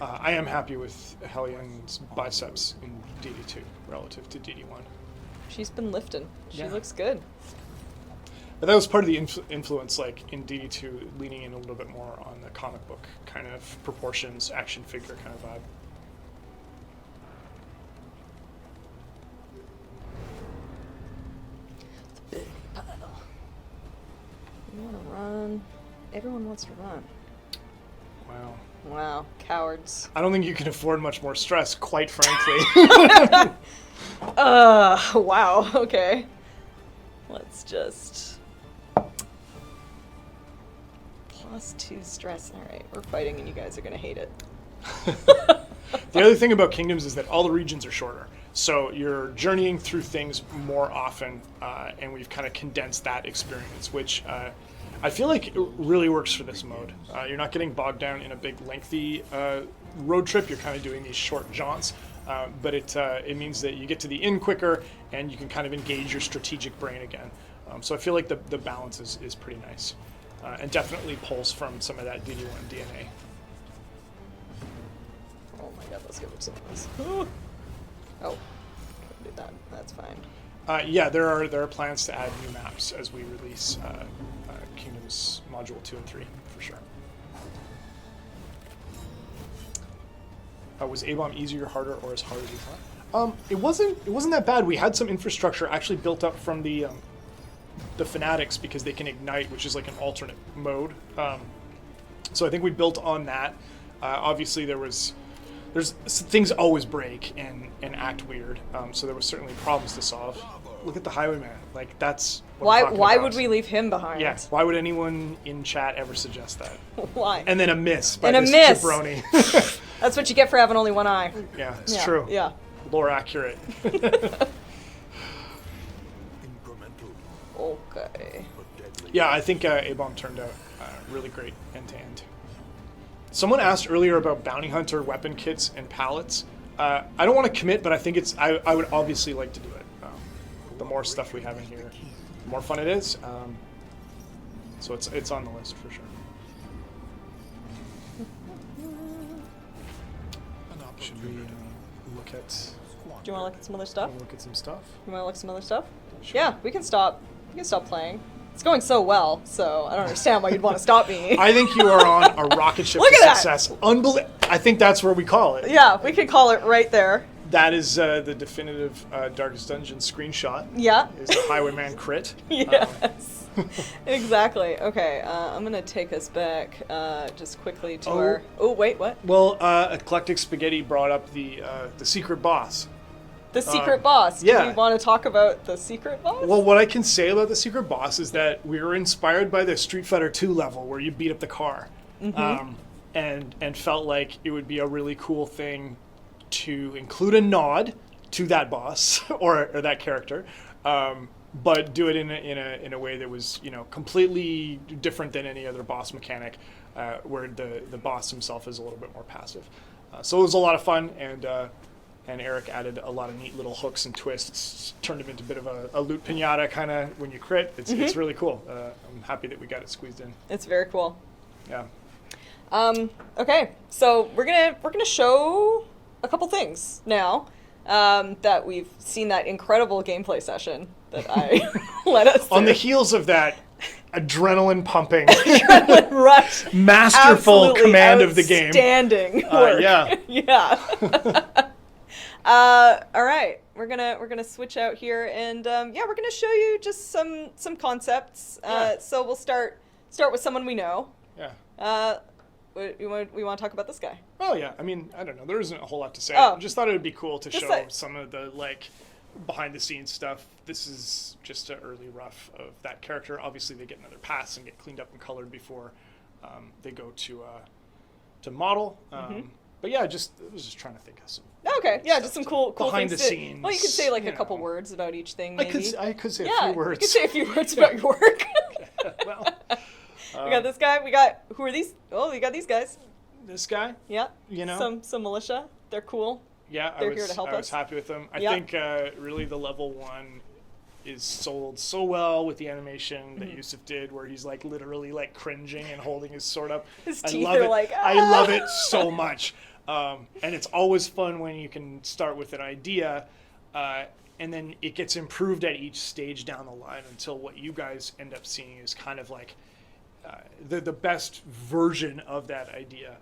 I am happy with Hellion's biceps in DD2 relative to DD1. She's been lifting. She Yeah. looks good. But that was part of the influence, like in DD2, leaning in a little bit more on the comic book kind of proportions, action figure kind of vibe. Big pile. You want to run? Everyone wants to run. Wow. Wow, cowards. I don't think you can afford much more stress, quite frankly. Wow, okay. Let's just... +2 stress. Alright, we're fighting and you guys are gonna hate it. The other thing about Kingdoms is that all the regions are shorter. So you're journeying through things more often, and we've kind of condensed that experience, which I feel like it really works for this mode. You're not getting bogged down in a big, lengthy road trip. You're kind of doing these short jaunts, but it means that you get to the inn quicker, and you can kind of engage your strategic brain again. So I feel like the balance is pretty nice, and definitely pulls from some of that DD1 DNA. Oh my god, let's get rid of some of this. Oh, couldn't do that. That's fine. Yeah, there are plans to add new maps as we release Kingdoms Module 2 and 3, for sure. Was A-Bomb easier, harder, or as hard as you thought? It wasn't that bad. We had some infrastructure actually built up from the fanatics because they can ignite, which is like an alternate mode. So I think we built on that. Obviously, there's things always break and act weird. So there was certainly problems to solve. Look at the Highwayman. Like, that's what I'm talking Why about. would we leave him behind? Yeah, why would anyone in chat ever suggest that? Why? And then a miss by And a this miss. jabroni. That's what you get for having only one eye. Yeah, it's Yeah, true. yeah. Lore accurate. Okay. Yeah, I think A-Bomb turned out really great end-to-end. Someone asked earlier about bounty hunter weapon kits and pallets. I don't want to commit, but I think I would obviously like to do it. The more stuff we have in here, the more fun it is. So it's on the list for sure. Should we look at? Do you want to look at some other stuff? Look at some stuff. You want to look at some other stuff? Sure. Yeah, we can stop. We can stop playing. It's going so well, so I don't understand why you'd want to stop me. I think you are on a rocket ship Look to at that! success. I think that's where we call it. Yeah, we could call it right there. That is the definitive Darkest Dungeon screenshot. Yeah. Is the Highwayman crit. Yes. Exactly. Okay, I'm going to take us back just quickly to our... Oh, wait, what? Well, Eclectic Spaghetti brought up the secret boss. The secret boss. Do yeah. we want to talk about the secret boss? Well, what I can say about the secret boss is that we were inspired by the Street Fighter 2 level where you beat up the car, and felt like it would be a really cool thing to include a nod to that boss or that character, but do it in a way that was completely different than any other boss mechanic, where the boss himself is a little bit more passive. So it was a lot of fun, and Eric added a lot of neat little hooks and twists, turned him into a bit of a loot pinata kind of when you crit. It's really cool. I'm happy that we got it squeezed in. It's very cool. Yeah. Okay, so we're gonna show a couple things now that we've seen that incredible gameplay session that I led us through. On the heels of that adrenaline pumping, Adrenaline rush, masterful absolutely command of the game. Outstanding work. Yeah. Yeah. All right, we're gonna switch out here, and we're gonna show you just some concepts. So we'll start with someone we know. Yeah. We want to talk about this guy. Oh yeah. I mean, I don't know. There isn't a whole lot to say. Oh. I just thought it would be cool to Just show like- some of the behind the scenes stuff. This is just an early rough of that character. Obviously, they get another pass and get cleaned up and colored before they go to model. But yeah, I was just trying to think of some. Okay, yeah, just some cool behind things the to- scenes. Well, you could say like you a couple know. words about each thing. I Maybe. could say a Yeah, few words. you could say a few words about your work. Well, We got this guy. We got who are these? Oh, we got these guys. this guy. Yeah. You know? Some militia. They're cool. Yeah, They're I was here to help I was us. happy with them. I Yeah. think really the level 1 is sold so well with the animation that Yusuf did, where he's like literally like cringing and holding his sword up. His I teeth love are it. like, I "Ah!" love it so much, and it's always fun when you can start with an idea, and then it gets improved at each stage down the line until what you guys end up seeing is kind of like the best version of that idea.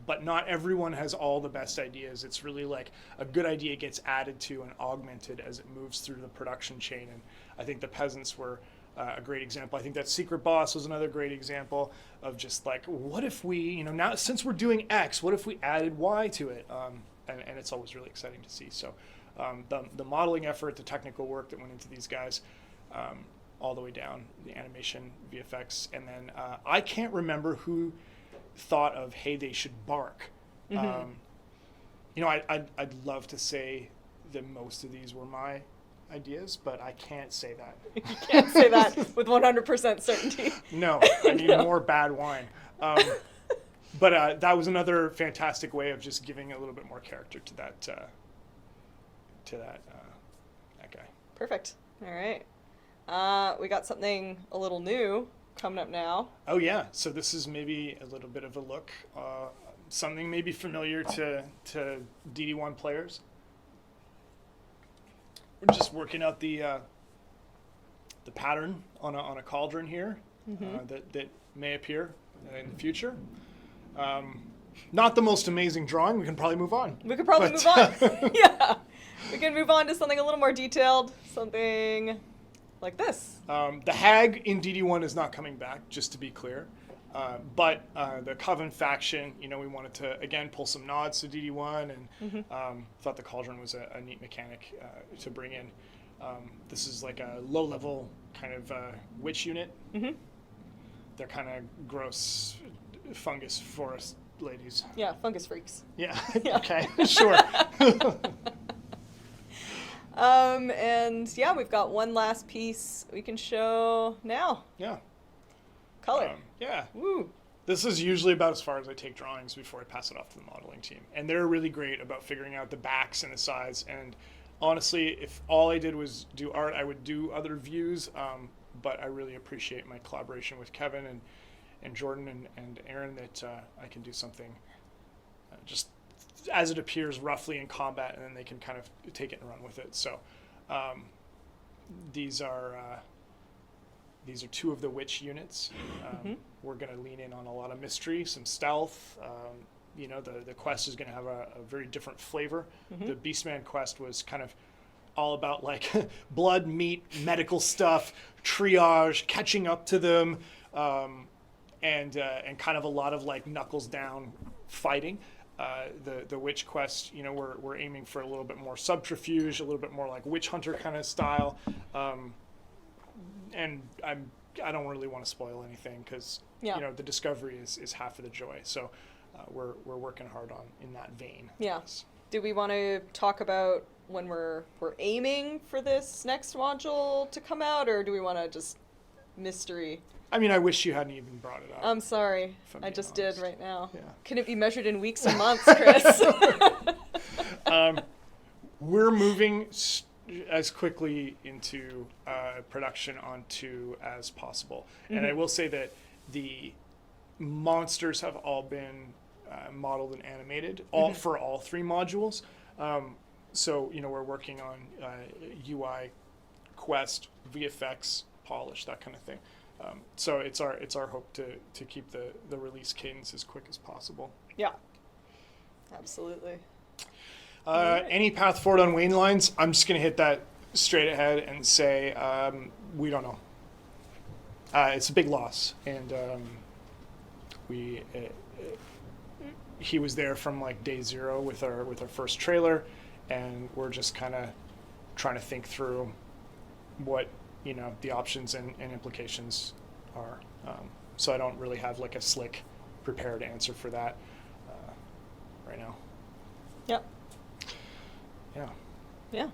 But not everyone has all the best ideas. It's really like a good idea gets added to and augmented as it moves through the production chain. And I think the peasants were a great example. I think that secret boss was another great example of just like, what if we, now since we're doing X, what if we added Y to it? And it's always really exciting to see. So the modeling effort, the technical work that went into these guys, all the way down, the animation, VFX, and then I can't remember who thought of, hey, they should bark. I'd love to say that most of these were my ideas, but I can't say that. You can't say that with 100% certainty. No, I need more bad wine. But that was another fantastic way of just giving a little bit more character to that guy. Perfect. All right. We got something a little new coming up now. Oh yeah, so this is maybe a little bit of a look, something maybe familiar to DD1 players. We're just working out the pattern on a cauldron here that may appear in the future. Not the most amazing drawing. We can probably move on. We could probably move on. Yeah. We can move on to something a little more detailed. Something like this. The Hag in DD1 is not coming back, just to be clear. But the Coven faction, we wanted to, again, pull some nods to DD1 and thought the Cauldron was a neat mechanic to bring in. This is like a low-level kind of witch unit. They're kind of gross fungus forest ladies. Yeah, fungus freaks. Yeah, Yeah. okay, sure. And yeah, we've got one last piece we can show now. Yeah. Color. Yeah. Woo. This is usually about as far as I take drawings before I pass it off to the modeling team. And they're really great about figuring out the backs and the sides. And honestly, if all I did was do art, I would do other views. But I really appreciate my collaboration with Kevin and Jordan and Aaron that I can do something just as it appears roughly in combat, and then they can kind of take it and run with it. So these are These are two of the witch units. We're going to lean in on a lot of mystery, some stealth. The quest is going to have a very different flavor. The Beastman quest was kind of all about like blood, meat, medical stuff, triage, catching up to them, and kind of a lot of like knuckles down fighting. The witch quest, we're aiming for a little bit more subterfuge, a little bit more like witch hunter kind of style. And I don't really want to spoil anything because the discovery is half of the joy. So we're working hard on in that vein. Yeah. Do we want to talk about when we're aiming for this next module to come out, or do we want to just mystery? I mean, I wish you hadn't even brought it up. I'm sorry. I being just honest. did right now. Yeah. Can it be measured in weeks and months, Chris? We're moving as quickly into production on 2 as possible. And I will say that the monsters have all been modeled and animated for all 3 modules. So we're working on UI, quest, VFX, polish, that kind of thing. So it's our hope to keep the release cadence as quick as possible. Yeah. Absolutely. Any path forward on Wayne lines? I'm just going to hit that straight ahead and say we don't know. It's a big loss, and he was there from like day 0 with our first trailer, and we're just kind of trying to think through what the options and implications are. So I don't really have like a slick, prepared answer for that right now. Yep. Yeah. Yeah.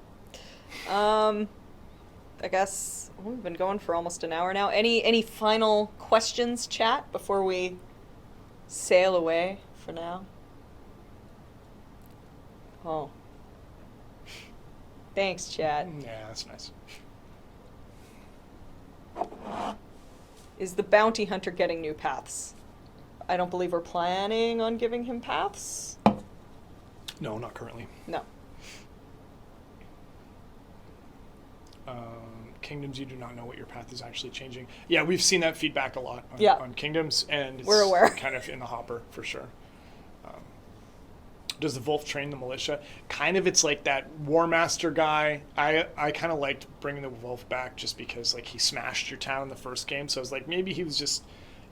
I guess we've been going for almost an hour now. Any final questions, chat, before we sail away for now? Oh. Thanks, chat. Yeah, that's nice. Is the bounty hunter getting new paths? I don't believe we're planning on giving him paths. No, not currently. No. Kingdoms, you do not know what your path is actually changing. Yeah, we've seen that feedback a lot on Kingdoms, and we're aware. Kind of in the hopper for sure. Does the Wolf train the militia? Kind of, it's like that War Master guy. I kind of liked bringing the Wolf back just because like he smashed your town in the first game. So I was like, maybe he was just,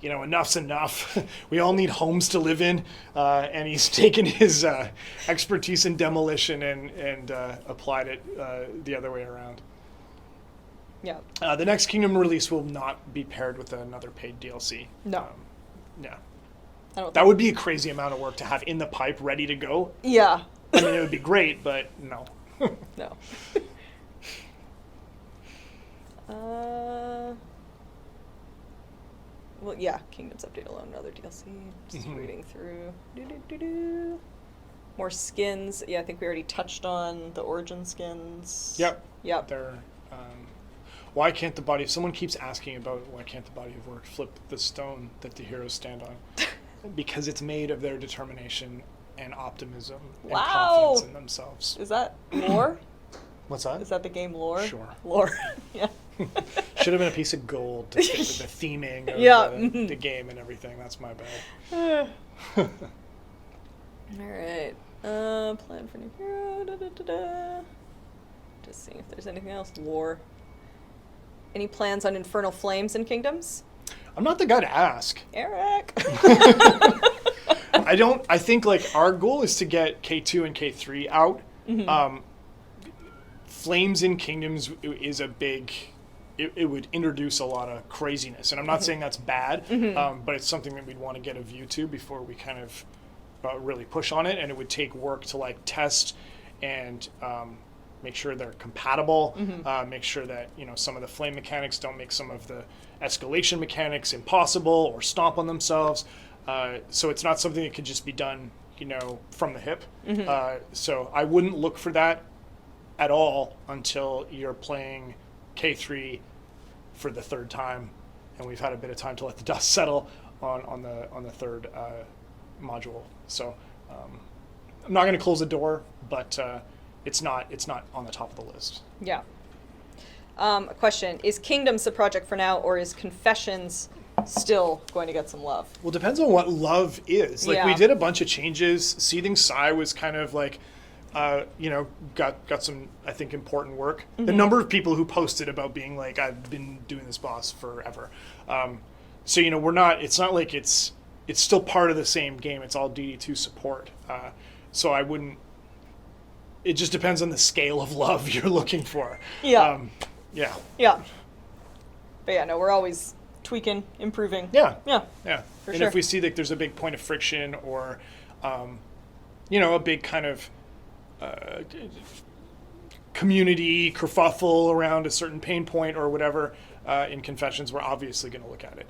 enough's enough. We all need homes to live in, and he's taken his expertise in demolition and applied it the other way around. Yeah. The next Kingdom release will not be paired with another paid DLC. No. Yeah. That would be a crazy amount of work to have in the pipe, ready to go. Yeah. I mean, it would be great, but no. No. Well, yeah, Kingdoms Update alone, another DLC. Just reading through. More skins. Yeah, I think we already touched on the origin skins. Yep. They're, why can't the body... Someone keeps asking about why can't the body of work flip the stone that the heroes stand on. Because it's made of their determination and optimism and confidence in themselves. Is that lore? What's that? Is that the game lore? Sure. Lore. Yeah. Should have been a piece of gold to fit with the theming of the game and everything. That's my bad. All right. Plan for new hero. Just seeing if there's anything else. Lore. Any plans on Infernal Flames in Kingdoms? I'm not the guy to ask. Eric. I think like our goal is to get K2 and K3 out. Flames in Kingdoms is a big... It would introduce a lot of craziness. And I'm not saying that's bad, but it's something that we'd want to get a view to before we kind of really push on it. And it would take work to like test and make sure they're compatible, make sure that some of the flame mechanics don't make some of the escalation mechanics impossible or stomp on themselves. So it's not something that could just be done, from the hip. So I wouldn't look for that at all until you're playing K3 for the third time, and we've had a bit of time to let the dust settle on the third module. So I'm not going to close the door, but it's not on the top of the list. Yeah. A question: is Kingdoms the project for now, or is Confessions still going to get some love? Well, depends on what love is. Like, we Yeah. did a bunch of changes. Seething Sigh was kind of like, got some, I think, important work. The number of people who posted about being like, I've been doing this boss forever. So, we're not, it's not like it's still part of the same game. It's all DD2 support. So I wouldn't, it just depends on the scale of love you're looking for. Yeah. Yeah. Yeah. But yeah, no, we're always tweaking, improving. Yeah. Yeah. Yeah. For And sure. if we see that there's a big point of friction or, a big kind of community kerfuffle around a certain pain point or whatever in Confessions, we're obviously going to look at it.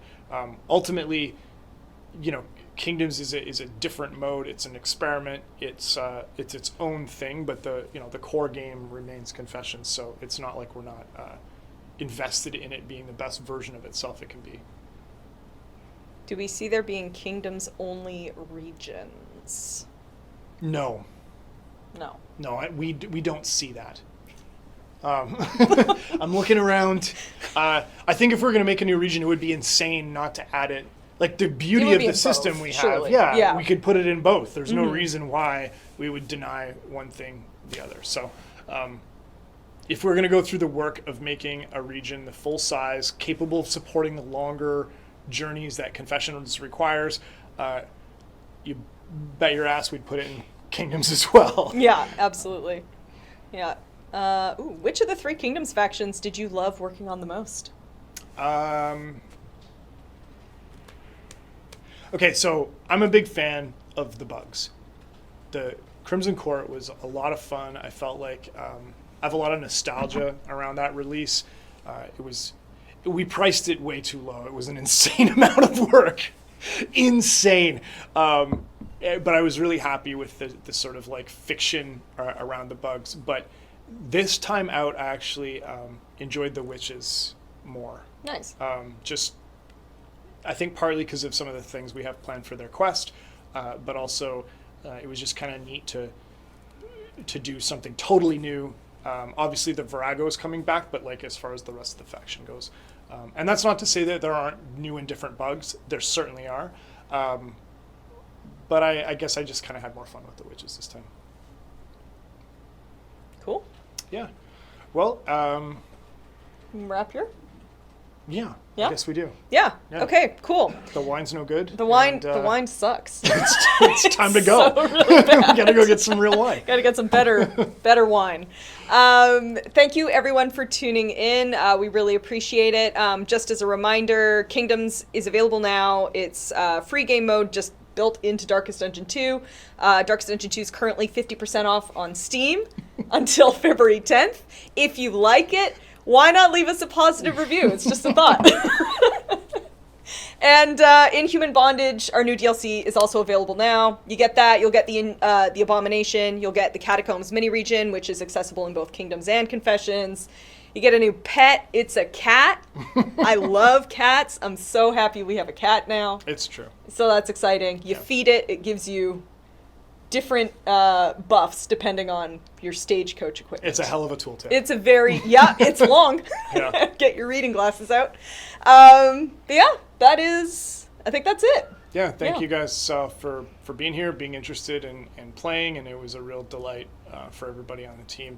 Ultimately, Kingdoms is a different mode. It's an experiment. It's its own thing, but the core game remains Confessions. So it's not like we're not invested in it being the best version of itself it can be. Do we see there being Kingdoms only regions? No, No. we don't see that. I'm looking around. I think if we're going to make a new region, it would be insane not to add it. Like, the beauty would of be the in system both, we have, surely. yeah, Yeah. we could put it in both. There's no reason why we would deny one thing the other. So, if we're going to go through the work of making a region the full size, capable of supporting the longer journeys that Confessions requires, you bet your ass we'd put it in Kingdoms as well. Yeah, absolutely. Yeah. Which of the 3 Kingdoms factions did you love working on the most? Okay, so I'm a big fan of the bugs. The Crimson Court was a lot of fun. I felt like I have a lot of nostalgia around that release. We priced it way too low. It was an insane amount of work. Insane. But I was really happy with the sort of like fiction around the bugs. But this time out, I actually enjoyed the witches more. Nice. I think partly because of some of the things we have planned for their quest, but also it was just kind of neat to do something totally new. Obviously, the Virago is coming back, but like as far as the rest of the faction goes, and that's not to say that there aren't new and different bugs. There certainly are, but I guess I just kind of had more fun with the witches this time. Cool. Yeah. Well, Wrap here? yeah. Yeah? I guess we do. Yeah. Yeah. Okay, cool. The wine's no good. The wine and, sucks. It's time to go. So really bad. We gotta go get some real wine. Gotta get some better wine. Thank you everyone for tuning in. We really appreciate it. Just as a reminder, Kingdoms is available now. It's free game mode, just built into Darkest Dungeon 2. Darkest Dungeon 2 is currently 50% off on Steam until February 10th. If you like it, why not leave us a positive review? It's just a thought. And Inhuman Bondage, our new DLC, is also available now. You get that. You'll get the Abomination. You'll get the Catacombs mini-region, which is accessible in both Kingdoms and Confessions. You get a new pet. It's a cat. I love cats. I'm so happy we have a cat now. It's true. So that's exciting. You feed it. It gives you different buffs depending on your stagecoach equipment. It's a hell of a tooltip. It's a very, it's long. Yeah. Get your reading glasses out. But yeah, I think that's it. Yeah, thank Yeah. you guys for being here, being interested in playing, and it was a real delight for everybody on the team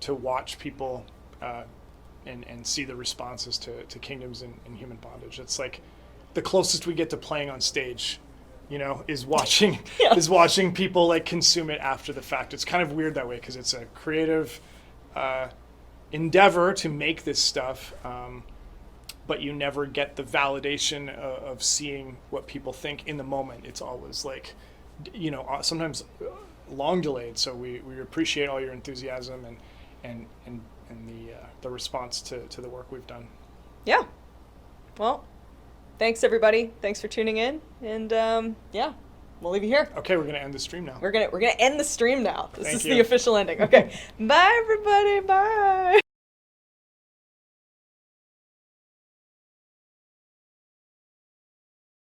to watch people and see the responses to Kingdoms and Human Bondage. It's like the closest we get to playing on stage, is watching is watching people like consume it after the fact. It's kind of weird that way because it's a creative endeavor to make this stuff, but you never get the validation of seeing what people think in the moment. It's always like, sometimes long delayed. So we appreciate all your enthusiasm and the response to the work we've done. Yeah. Well, thanks everybody. Thanks for tuning in. And we'll leave you here. Okay, we're gonna end the stream now. We're gonna end the stream now. This Thank is you. the official ending. Okay. Bye everybody. Bye.